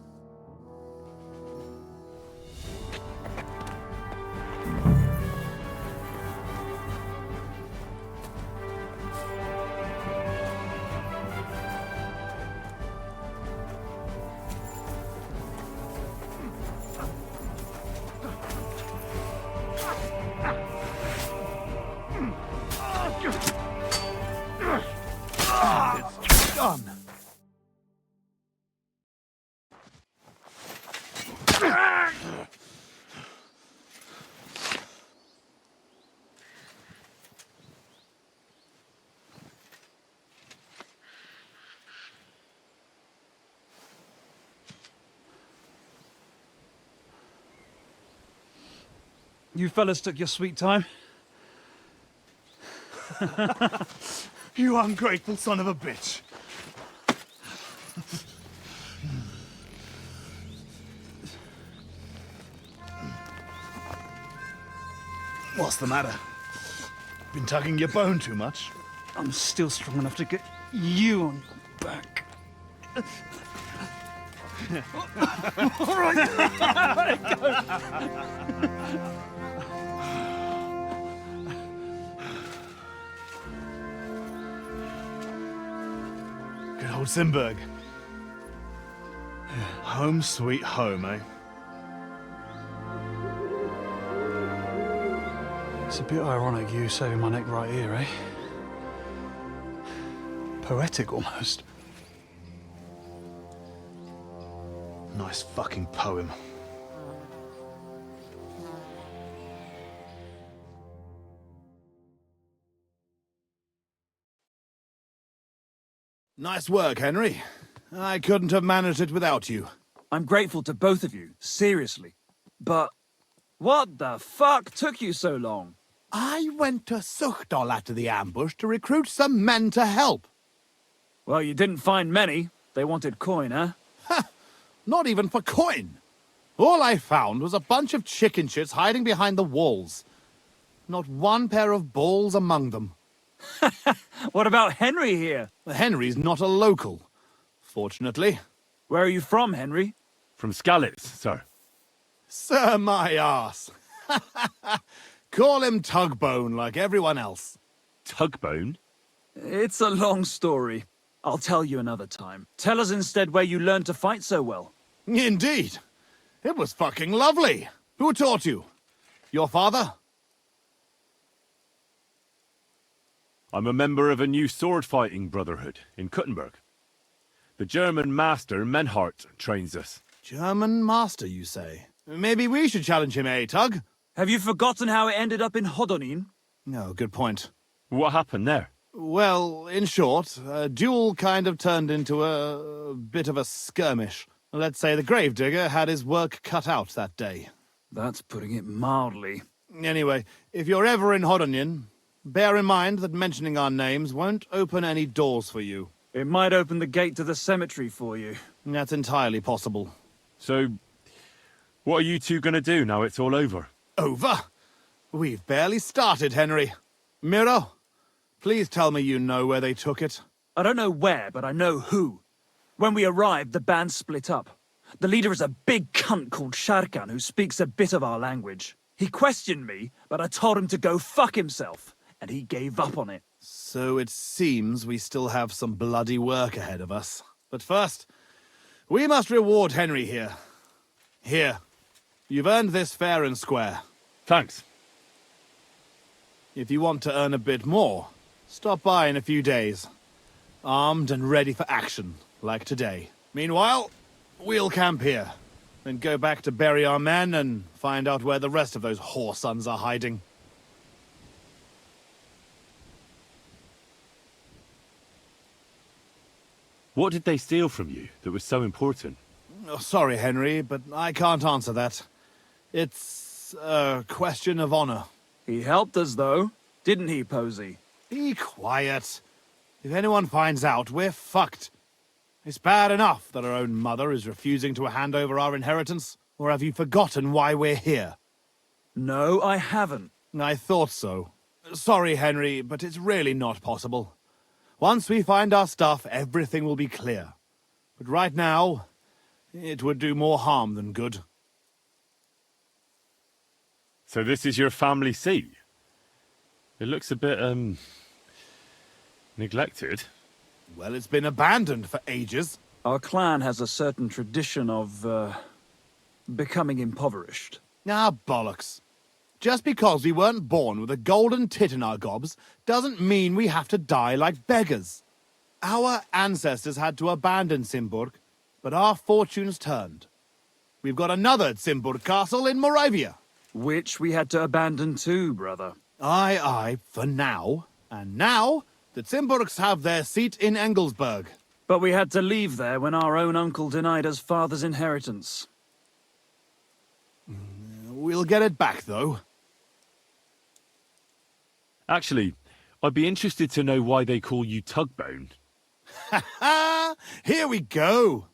It's done. You fellas took your sweet time. You ungrateful son of a bitch. What's the matter? Been tugging your bone too much? I'm still strong enough to get you on your back. All right. Good old Simberg. Home sweet home, eh? It's a bit ironic you saving my neck right here, eh? Poetic almost. Nice fucking poem. Nice work, Henry. I couldn't have managed it without you. I'm grateful to both of you, seriously. But what the fuck took you so long? I went to Suchdol after the ambush to recruit some men to help. Well, you didn't find many. They wanted coin, huh? Not even for coin. All I found was a bunch of chicken shits hiding behind the walls. Not one pair of balls among them. What about Henry here? Henry's not a local, fortunately. Where are you from, Henry? From Skalitz, sir. Sir, my arse. Call him Tugbone like everyone else. Tugbone? It's a long story. I'll tell you another time. Tell us instead where you learned to fight so well. Indeed. It was fucking lovely. Who taught you? Your father? I'm a member of a new sword-fighting brotherhood in Kuttenberg. The German master Menhart trains us. German master, you say? Maybe we should challenge him, eh, Tug? Have you forgotten how it ended up in Hodonin? No, good point. What happened there? Well, in short, a duel kind of turned into a bit of a skirmish. Let's say the gravedigger had his work cut out that day. That's putting it mildly. Anyway, if you're ever in Hodonin, bear in mind that mentioning our names won't open any doors for you. It might open the gate to the cemetery for you. That's entirely possible. So, what are you two gonna do now it's all over? Over? We've barely started, Henry. Miro, please tell me you know where they took it. I don't know where, but I know who. When we arrived, the band split up. The leader is a big cunt called Sharkan who speaks a bit of our language. He questioned me, but I told him to go fuck himself, and he gave up on it. So it seems we still have some bloody work ahead of us. But first, we must reward Henry here. Here. You've earned this fair and square. Thanks. If you want to earn a bit more, stop by in a few days. Armed and ready for action, like today. Meanwhile, we'll camp here. Then go back to bury our men and find out where the rest of those whoresons are hiding. What did they steal from you that was so important? Oh, sorry, Henry, but I can't answer that. It's a question of honor. He helped us, though, didn't he, Posey? Be quiet. If anyone finds out, we're fucked. It's bad enough that our own mother is refusing to hand over our inheritance. Or have you forgotten why we're here? No, I haven't. I thought so. Sorry, Henry, but it's really not possible. Once we find our stuff, everything will be clear. But right now, it would do more harm than good. So this is your family seat? It looks a bit, neglected. Well, it's been abandoned for ages. Our clan has a certain tradition of, becoming impoverished. Ah, bollocks. Just because we weren't born with a golden tit in our gobs doesn't mean we have to die like beggars. Our ancestors had to abandon Simburg, but our fortunes turned. We've got another Simburg castle in Moravia. Which we had to abandon too, brother. Aye, for now. And now, the Simburgs have their seat in Engelsberg. But we had to leave there when our own uncle denied us father's inheritance. We'll get it back, though. Actually, I'd be interested to know why they call you Tugbone. Ha! Here we go!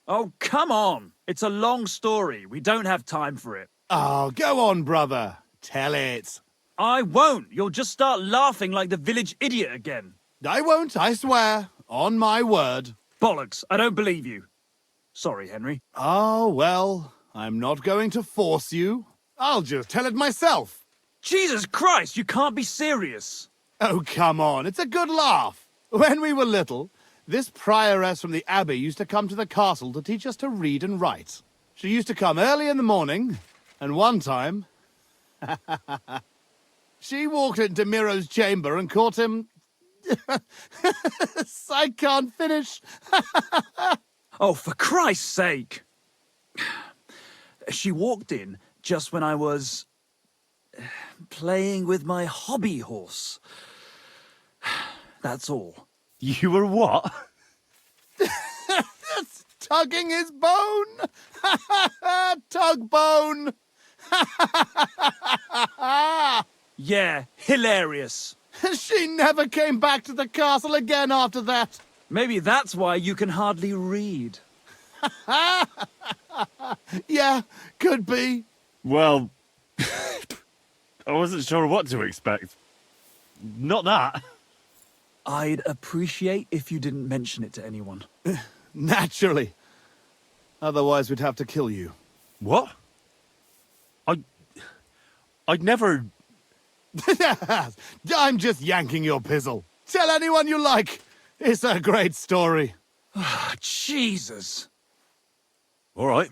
Oh, come on! It's a long story. We don't have time for it. Oh, go on, brother. Tell it. I won't. You'll just start laughing like the village idiot again. I won't, I swear. On my word. Bollocks. I don't believe you. Sorry, Henry. Oh, well, I'm not going to force you. I'll just tell it myself. Jesus Christ, you can't be serious. Oh, come on. It's a good laugh. When we were little, this prioress from the abbey used to come to the castle to teach us to read and write. She used to come early in the morning, and one time... she walked into Miro's chamber and caught him... I can't finish. Oh, for Christ's sake. She walked in just when I was... playing with my hobby horse. That's all. You were what? Tugging his bone! Tug bone! Yeah, hilarious. She never came back to the castle again after that. Maybe that's why you can hardly read. Yeah, could be. Well, I wasn't sure what to expect. Not that. I'd appreciate if you didn't mention it to anyone. Naturally. Otherwise, we'd have to kill you. What? I'd never... I'm just yanking your pizzle. Tell anyone you like. It's a great story. Jesus. All right.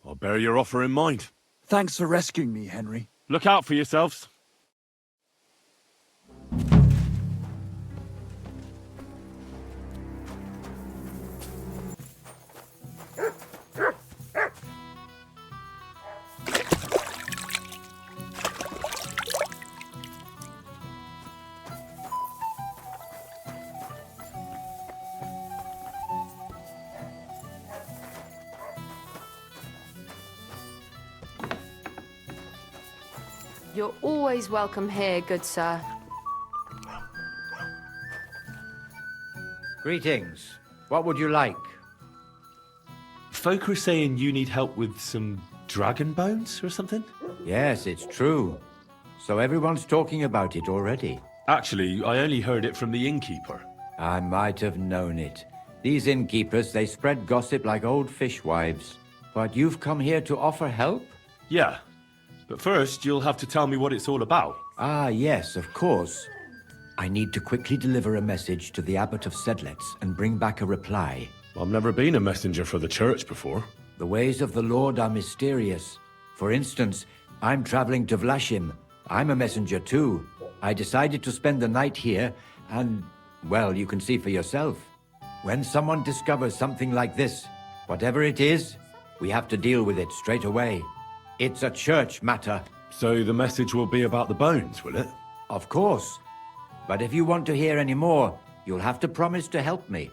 I'll bear your offer in mind. Thanks for rescuing me, Henry. Look out for yourselves. You're always welcome here, good sir. Greetings. What would you like? Folk are saying you need help with some dragon bones or something? Yes, it's true. So everyone's talking about it already. Actually, I only heard it from the innkeeper. I might have known it. These innkeepers, they spread gossip like old fishwives. But you've come here to offer help? Yeah. But first, you'll have to tell me what it's all about. Ah, yes, of course. I need to quickly deliver a message to the Abbot of Sedlets and bring back a reply. I've never been a messenger for the church before. The ways of the Lord are mysterious. For instance, I'm traveling to Vlashim. I'm a messenger too. I decided to spend the night here, and, well, you can see for yourself. When someone discovers something like this, whatever it is, we have to deal with it straight away. It's a church matter. So the message will be about the bones, will it? Of course. But if you want to hear any more, you'll have to promise to help me.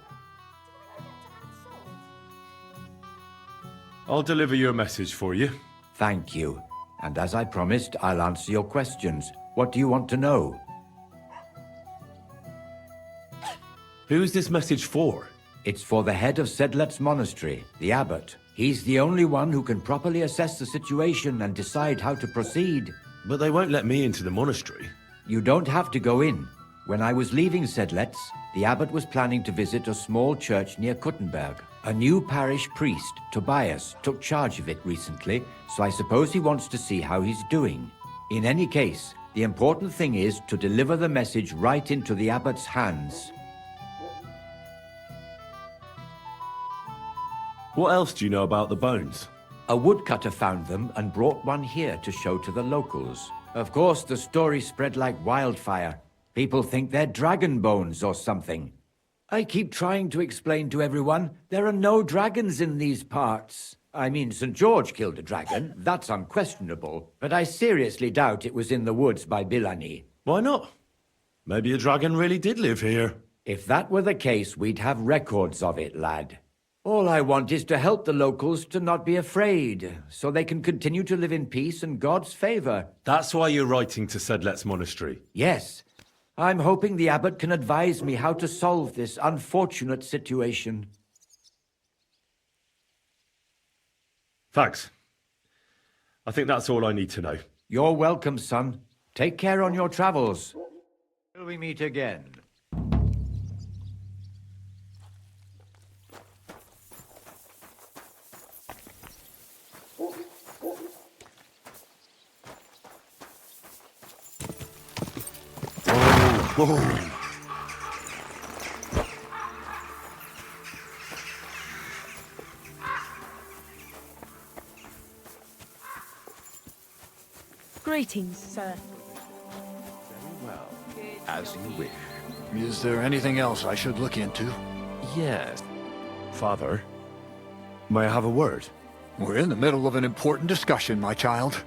I'll deliver your message for you. Thank you. And as I promised, I'll answer your questions. What do you want to know? Who's this message for? It's for the head of Sedlet's monastery, the abbot. He's the only one who can properly assess the situation and decide how to proceed. But they won't let me into the monastery. You don't have to go in. When I was leaving Sedlets, the abbot was planning to visit a small church near Kuttenberg. A new parish priest, Tobias, took charge of it recently, so I suppose he wants to see how he's doing. In any case, the important thing is to deliver the message right into the abbot's hands. What else do you know about the bones? A woodcutter found them and brought one here to show to the locals. Of course, the story spread like wildfire. People think they're dragon bones or something. I keep trying to explain to everyone there are no dragons in these parts. I mean, St. George killed a dragon, that's unquestionable, but I seriously doubt it was in the woods by Bilani. Why not? Maybe a dragon really did live here. If that were the case, we'd have records of it, lad. All I want is to help the locals to not be afraid, so they can continue to live in peace and God's favor. That's why you're writing to Sedlet's monastery? Yes. I'm hoping the abbot can advise me how to solve this unfortunate situation. Thanks. I think that's all I need to know. You're welcome, son. Take care on your travels. Till we meet again. Whoa. Greetings, sir. Very well. As you wish. Is there anything else I should look into? Yes. Father, may I have a word? We're in the middle of an important discussion, my child.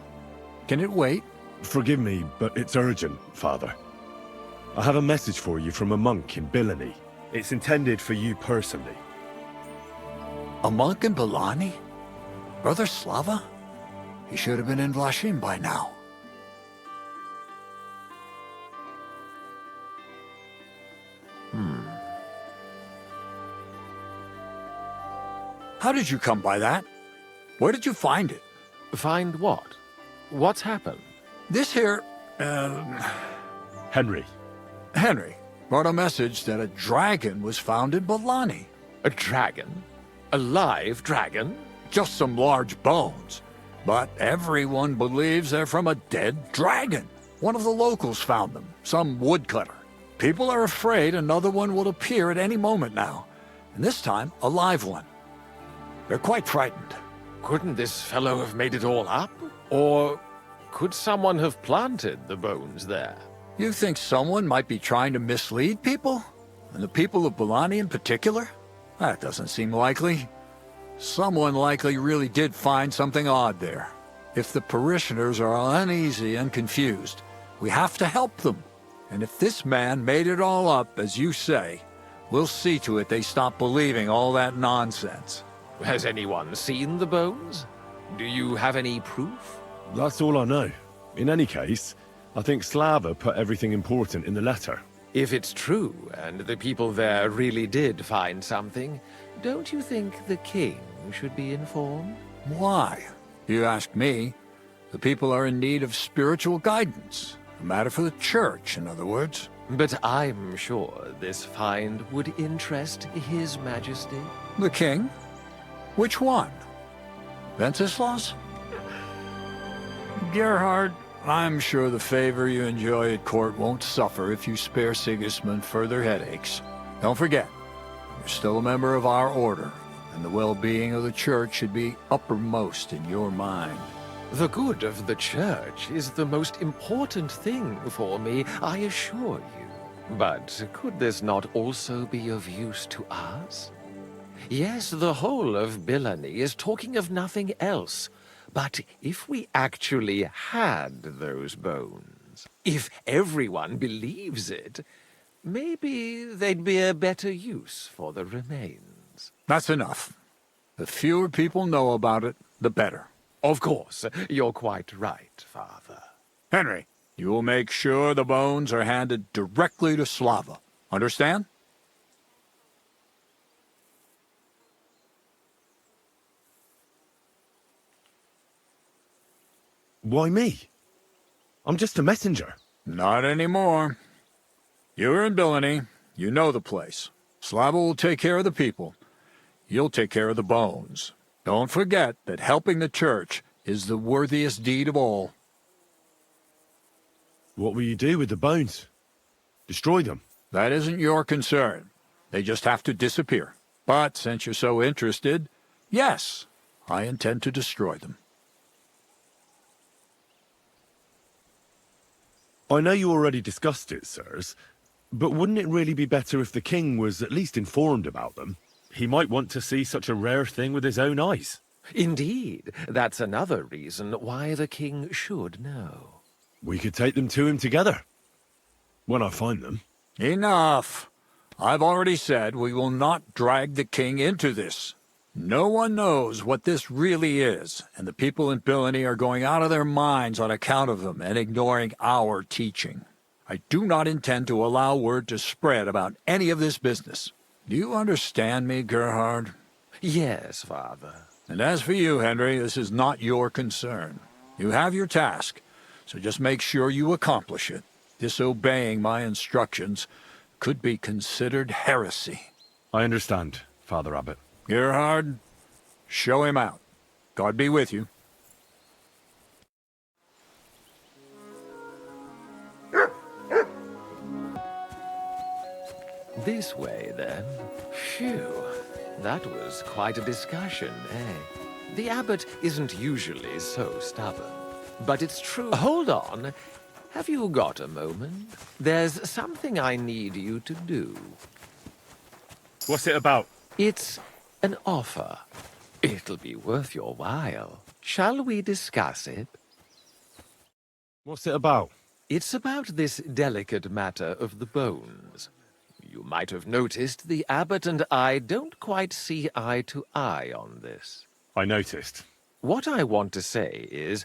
Can it wait? Forgive me, but it's urgent, Father. I have a message for you from a monk in Bilani. It's intended for you personally. A monk in Bilani? Brother Slava? He should have been in Vlashim by now. How did you come by that? Where did you find it? Find what? What's happened? This here, Henry. Henry brought a message that a dragon was found in Bilani. A dragon? A live dragon? Just some large bones. But everyone believes they're from a dead dragon. One of the locals found them, some woodcutter. People are afraid another one will appear at any moment now, and this time a live one. They're quite frightened. Couldn't this fellow have made it all up? Or could someone have planted the bones there? You think someone might be trying to mislead people? And the people of Belani in particular? That doesn't seem likely. Someone likely really did find something odd there. If the parishioners are uneasy and confused, we have to help them. And if this man made it all up, as you say, we'll see to it they stop believing all that nonsense. Has anyone seen the bones? Do you have any proof? That's all I know. In any case, I think Slava put everything important in the letter. If it's true, and the people there really did find something, don't you think the king should be informed? Why? You ask me. The people are in need of spiritual guidance. A matter for the church, in other words. But I'm sure this find would interest His Majesty. The king? Which one? Wenceslaus? Gerhard, I'm sure the favor you enjoy at court won't suffer if you spare Sigismund further headaches. Don't forget, you're still a member of our order, and the well-being of the church should be uppermost in your mind. The good of the church is the most important thing for me, I assure you. But could this not also be of use to us? Yes, the whole of Bilani is talking of nothing else. But if we actually had those bones, if everyone believes it, maybe they'd be a better use for the remains. That's enough. The fewer people know about it, the better. Of course, you're quite right, Father. Henry, you will make sure the bones are handed directly to Slava. Understand? Why me? I'm just a messenger. Not anymore. You're in Bilani. You know the place. Slava will take care of the people. You'll take care of the bones. Don't forget that helping the church is the worthiest deed of all. What will you do with the bones? Destroy them? That isn't your concern. They just have to disappear. But since you're so interested, yes, I intend to destroy them. I know you already discussed it, sirs, but wouldn't it really be better if the king was at least informed about them? He might want to see such a rare thing with his own eyes. Indeed, that's another reason why the king should know. We could take them to him together, when I find them. Enough! I've already said we will not drag the king into this. No one knows what this really is, and the people in Bilani are going out of their minds on account of them and ignoring our teaching. I do not intend to allow word to spread about any of this business. Do you understand me, Gerhard? Yes, Father. And as for you, Henry, this is not your concern. You have your task, so just make sure you accomplish it. Disobeying my instructions could be considered heresy. I understand, Father Abbot. Gerhard, show him out. God be with you. This way, then. Phew, that was quite a discussion, eh? The abbot isn't usually so stubborn. But it's true. Hold on. Have you got a moment? There's something I need you to do. What's it about? It's an offer. It'll be worth your while. Shall we discuss it? What's it about? It's about this delicate matter of the bones. You might have noticed the abbot and I don't quite see eye to eye on this. I noticed. What I want to say is,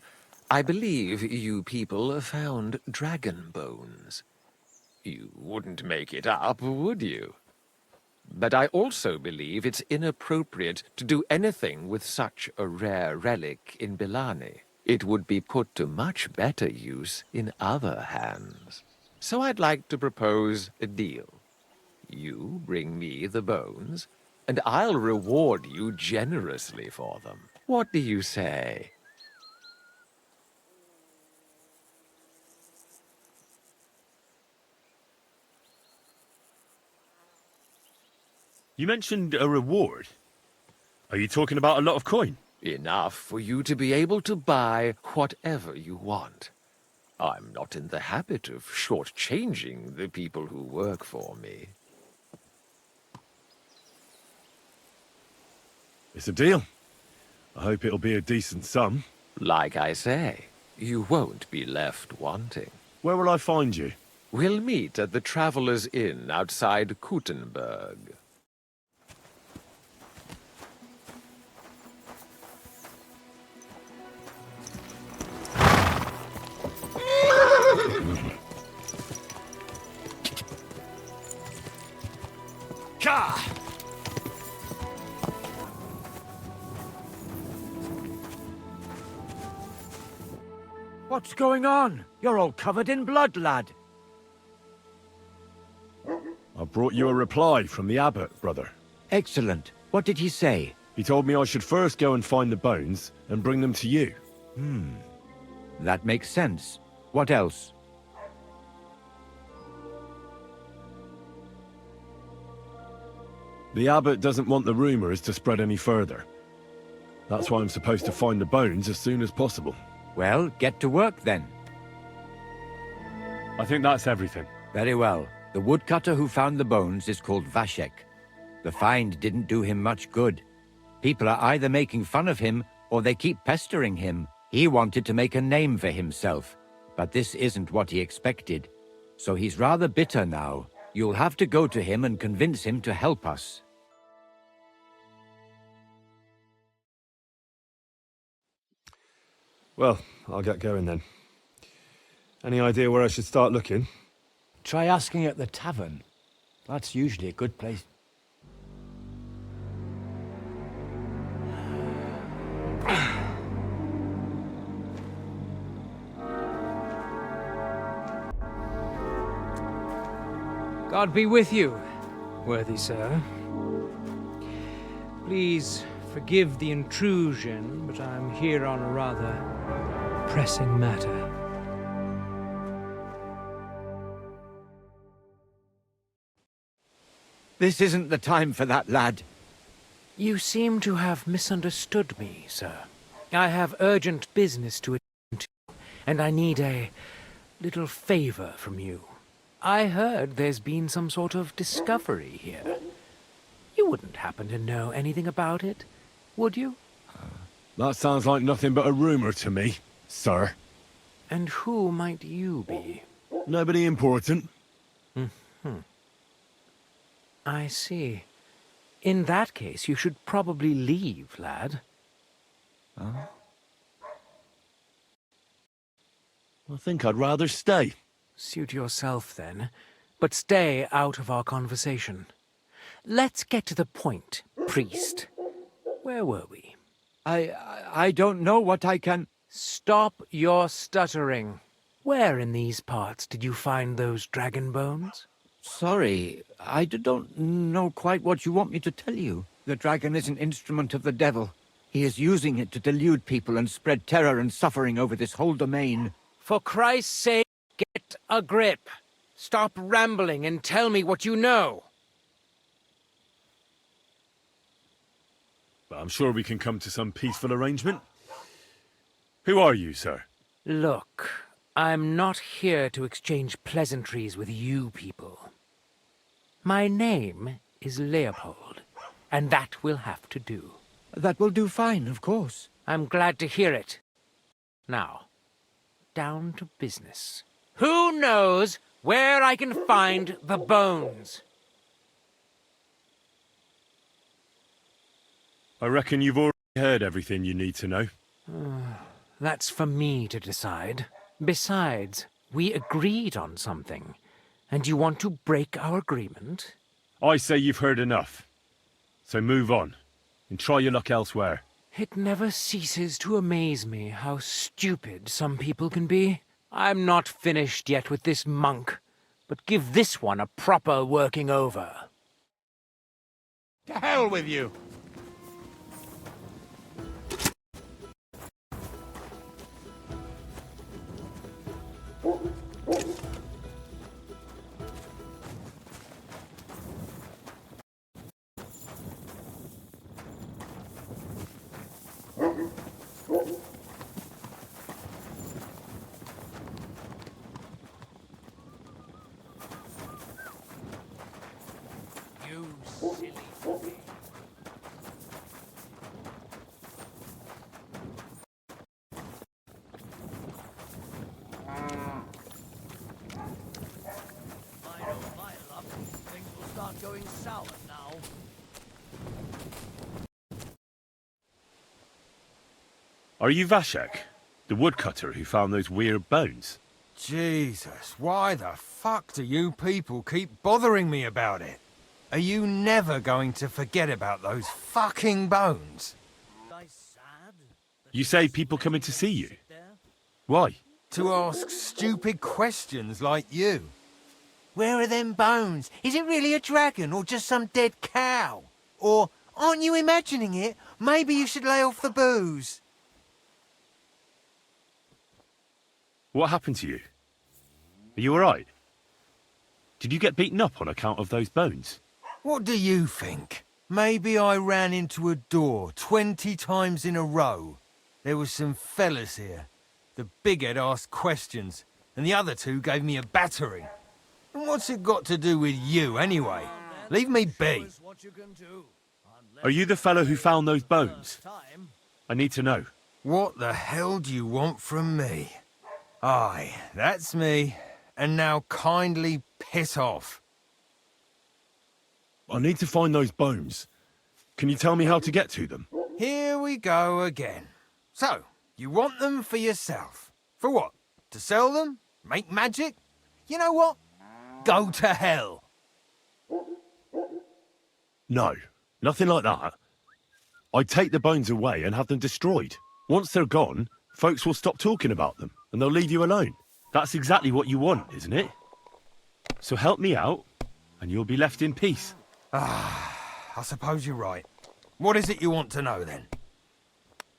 I believe you people found dragon bones. You wouldn't make it up, would you? But I also believe it's inappropriate to do anything with such a rare relic in Bilani. It would be put to much better use in other hands. So I'd like to propose a deal. You bring me the bones, and I'll reward you generously for them. What do you say? You mentioned a reward. Are you talking about a lot of coin? Enough for you to be able to buy whatever you want. I'm not in the habit of shortchanging the people who work for me. It's a deal. I hope it'll be a decent sum. Like I say, you won't be left wanting. Where will I find you? We'll meet at the Traveller's Inn outside Kuttenberg. Ka! What's going on? You're all covered in blood, lad. I brought you a reply from the abbot, brother. Excellent. What did he say? He told me I should first go and find the bones and bring them to you. That makes sense. What else? The abbot doesn't want the rumors to spread any further. That's why I'm supposed to find the bones as soon as possible. Well, get to work then. I think that's everything. Very well. The woodcutter who found the bones is called Vashek. The find didn't do him much good. People are either making fun of him or they keep pestering him. He wanted to make a name for himself, but this isn't what he expected. So he's rather bitter now. You'll have to go to him and convince him to help us. Well, I'll get going then. Any idea where I should start looking? Try asking at the tavern. That's usually a good place. God be with you, worthy sir. Please forgive the intrusion, but I'm here on a rather pressing matter. This isn't the time for that, lad. You seem to have misunderstood me, sir. I have urgent business to attend to, and I need a little favor from you. I heard there's been some sort of discovery here. You wouldn't happen to know anything about it, would you? That sounds like nothing but a rumor to me, sir. And who might you be? Nobody important. I see. In that case, you should probably leave, lad. I think I'd rather stay. Suit yourself, then. But stay out of our conversation. Let's get to the point, priest. Where were we? I don't know what I can... Stop your stuttering. Where in these parts did you find those dragon bones? Sorry, I don't know quite what you want me to tell you. The dragon is an instrument of the devil. He is using it to delude people and spread terror and suffering over this whole domain. For Christ's sake, get a grip. Stop rambling and tell me what you know. But I'm sure we can come to some peaceful arrangement. Who are you, sir? Look, I'm not here to exchange pleasantries with you people. My name is Leopold, and that will have to do. That will do fine, of course. I'm glad to hear it. Now, down to business. Who knows where I can find the bones? I reckon you've already heard everything you need to know. That's for me to decide. Besides, we agreed on something. And you want to break our agreement? I say you've heard enough. So move on, and try your luck elsewhere. It never ceases to amaze me how stupid some people can be. I'm not finished yet with this monk, but give this one a proper working over. To hell with you! Are you Vashek, the woodcutter who found those weird bones? Jesus, why the fuck do you people keep bothering me about it? Are you never going to forget about those fucking bones? You say people coming to see you? Why? To ask stupid questions like you. Where are them bones? Is it really a dragon or just some dead cow? Or, aren't you imagining it? Maybe you should lay off the booze. What happened to you? Are you alright? Did you get beaten up on account of those bones? What do you think? Maybe I ran into a door 20 times in a row. There was some fellas here. The bighead asked questions, and the other two gave me a battering. And what's it got to do with you, anyway? Leave me be. Are you the fellow who found those bones? I need to know. What the hell do you want from me? Aye, that's me. And now kindly piss off. I need to find those bones. Can you tell me how to get to them? Here we go again. So, you want them for yourself. For what? To sell them? Make magic? You know what? Go to hell. No, nothing like that. I'd take the bones away and have them destroyed. Once they're gone, folks will stop talking about them, and they'll leave you alone. That's exactly what you want, isn't it? So help me out, and you'll be left in peace. I suppose you're right. What is it you want to know, then?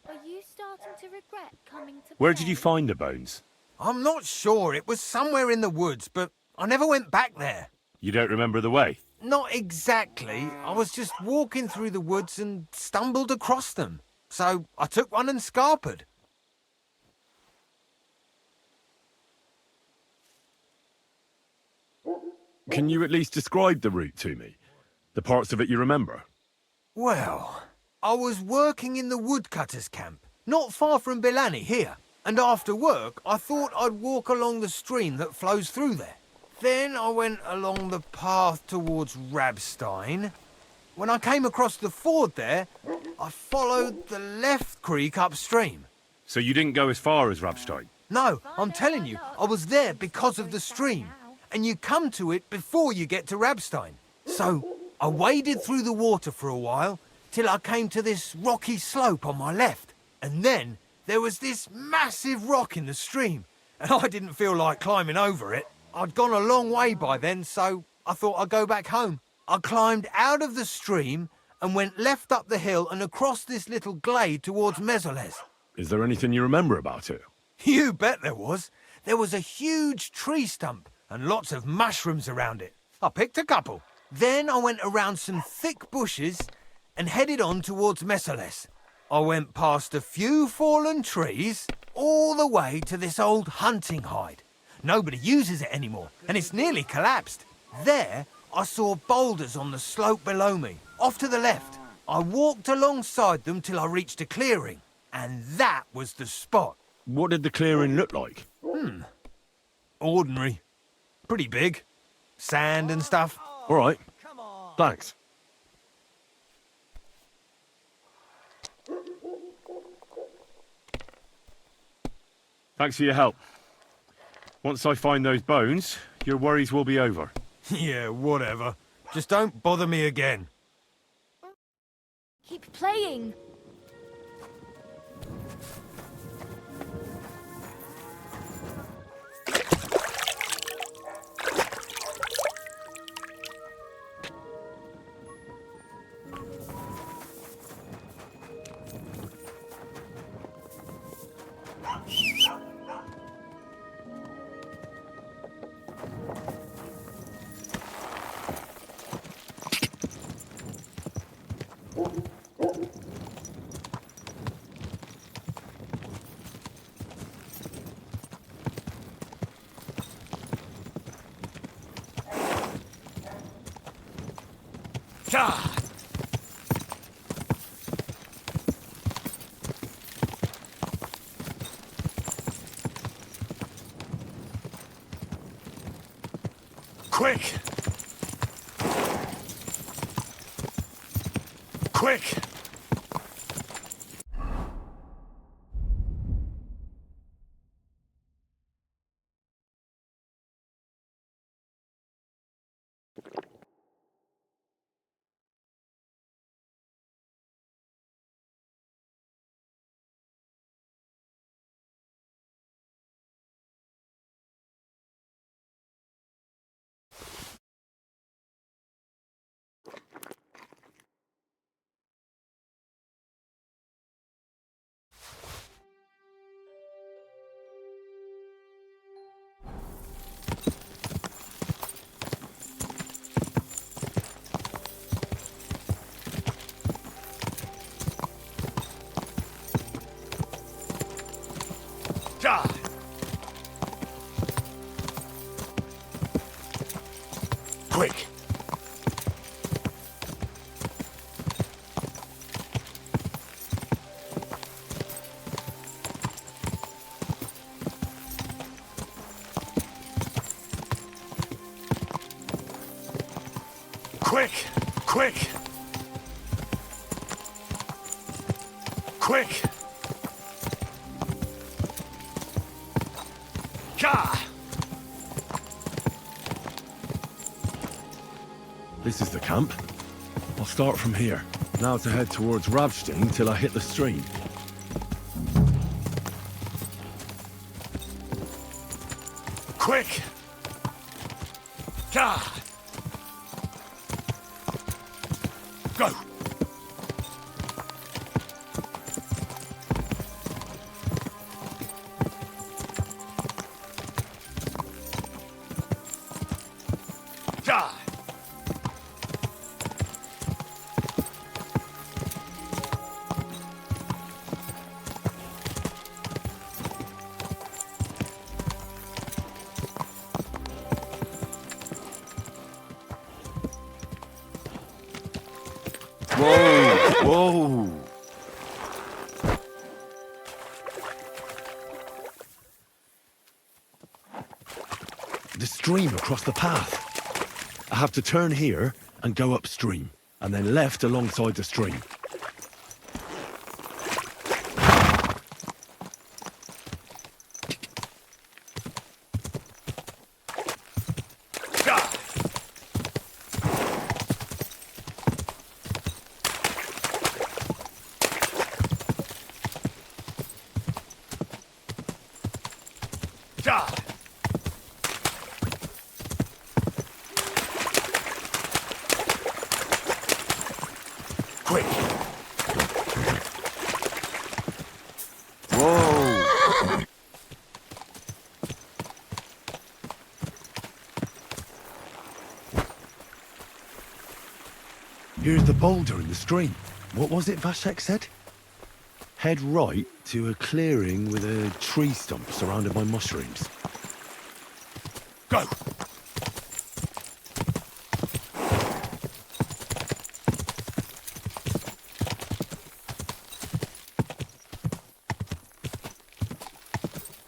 Are you starting to regret coming to Where did you find the bones? I'm not sure. It was somewhere in the woods, but I never went back there. You don't remember the way? Not exactly. I was just walking through the woods and stumbled across them. So I took one and scarpered. Can you at least describe the route to me? The parts of it you remember? Well, I was working in the woodcutters' camp, not far from Bilani here. And after work, I thought I'd walk along the stream that flows through there. Then I went along the path towards Rabstein. When I came across the ford there, I followed the left creek upstream. So you didn't go as far as Rabstein? No, I'm telling you, I was there because of the stream. And you come to it before you get to Rabstein. So I waded through the water for a while, till I came to this rocky slope on my left. And then there was this massive rock in the stream, and I didn't feel like climbing over it. I'd gone a long way by then, so I thought I'd go back home. I climbed out of the stream and went left up the hill and across this little glade towards Mesoles. Is there anything you remember about it? You bet there was. There was a huge tree stump and lots of mushrooms around it. I picked a couple. Then I went around some thick bushes and headed on towards Mesoles. I went past a few fallen trees all the way to this old hunting hide. Nobody uses it anymore, and it's nearly collapsed. There, I saw boulders on the slope below me, off to the left. I walked alongside them till I reached a clearing, and that was the spot. What did the clearing look like? Ordinary. Pretty big. Sand and stuff. All right. Thanks. Thanks for your help. Once I find those bones, your worries will be over. Yeah, whatever. Just don't bother me again. Keep playing. Quick! Quick! Die! Quick! Quick! Quick! Quick! Gah! This is the camp. I'll start from here. Now to head towards Ravstein till I hit the stream. Quick! Gah! Go! Die! Whoa! Whoa! The stream across the path. I have to turn here and go upstream, and then left alongside the stream. Die! Quick! Whoa! Here's the boulder in the stream. What was it Vashek said? Head right to a clearing with a tree stump surrounded by mushrooms. Go!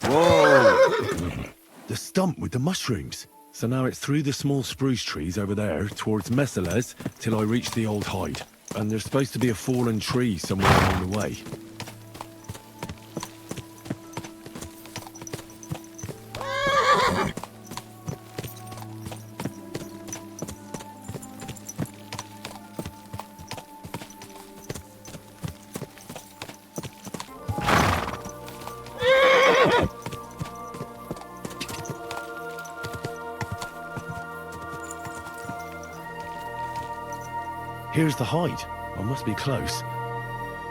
Whoa! The stump with the mushrooms. So now it's through the small spruce trees over there towards Messeles till I reach the old hide. And there's supposed to be a fallen tree somewhere along the way. Here's the hide. I must be close.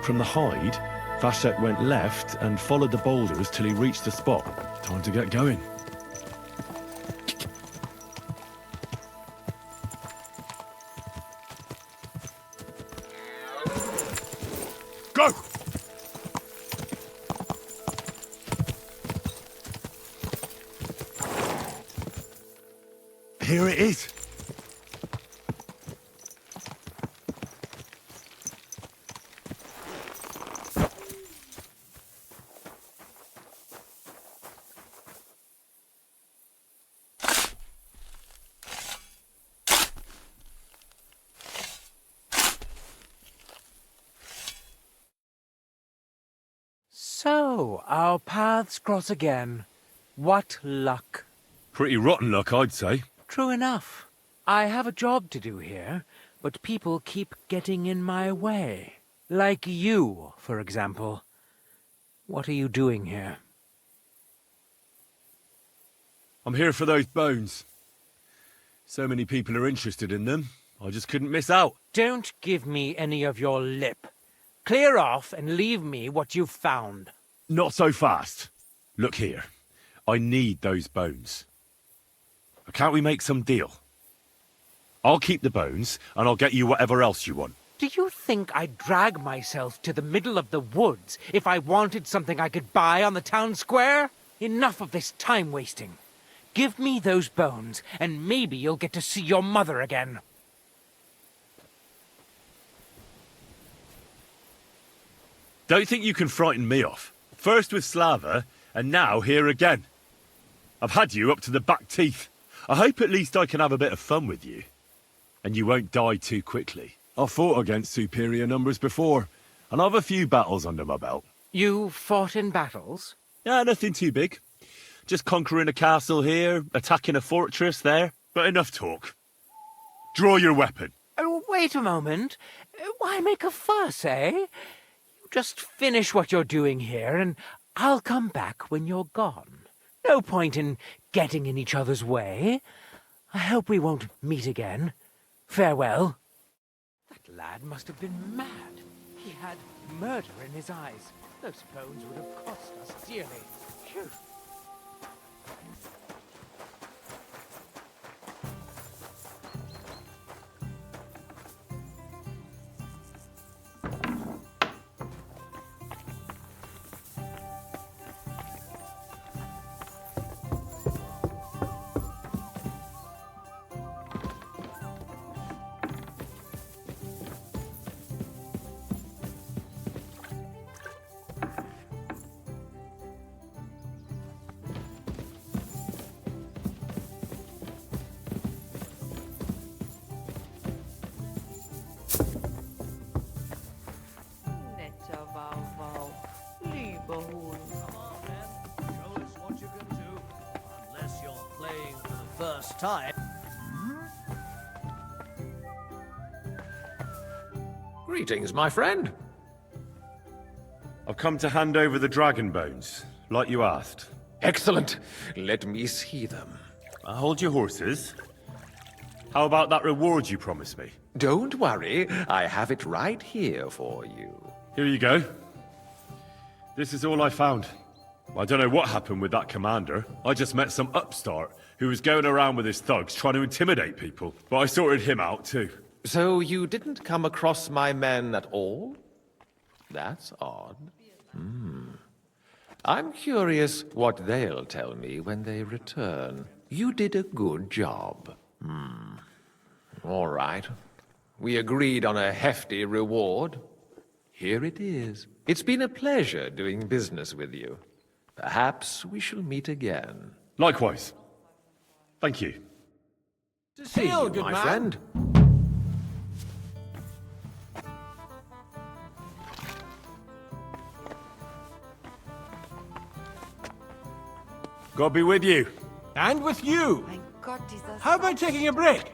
From the hide, Vashek went left and followed the boulders till he reached the spot. Time to get going. Go! Here it is. So, our paths cross again. What luck. Pretty rotten luck, I'd say. True enough. I have a job to do here, but people keep getting in my way. Like you, for example. What are you doing here? I'm here for those bones. So many people are interested in them, I just couldn't miss out. Don't give me any of your lip. Clear off and leave me what you've found. Not so fast. Look here. I need those bones. Can't we make some deal? I'll keep the bones, and I'll get you whatever else you want. Do you think I'd drag myself to the middle of the woods if I wanted something I could buy on the town square? Enough of this time wasting. Give me those bones, and maybe you'll get to see your mother again. Don't think you can frighten me off. First with Slava, and now here again. I've had you up to the back teeth. I hope at least I can have a bit of fun with you. And you won't die too quickly. I've fought against superior numbers before, and I've a few battles under my belt. You fought in battles? Yeah, nothing too big. Just conquering a castle here, attacking a fortress there. But enough talk. Draw your weapon. Wait a moment. Why make a fuss, eh? You just finish what you're doing here, and I'll come back when you're gone. No point in getting in each other's way. I hope we won't meet again. Farewell. That lad must have been mad. He had murder in his eyes. Those bones would have cost us dearly. Phew. First time. Greetings, my friend. I've come to hand over the dragon bones, like you asked. Excellent. Let me see them. Hold your horses. How about that reward you promised me? Don't worry, I have it right here for you. Here you go. This is all I found. I don't know what happened with that commander. I just met some upstart who was going around with his thugs trying to intimidate people. But I sorted him out too. So you didn't come across my men at all? That's odd. I'm curious what they'll tell me when they return. You did a good job. All right. We agreed on a hefty reward. Here it is. It's been a pleasure doing business with you. Perhaps we shall meet again. Likewise. Thank you. To see you, my friend. God be with you. And with you. God, Jesus. How about taking a break?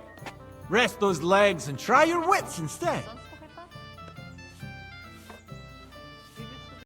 Rest those legs and try your wits instead.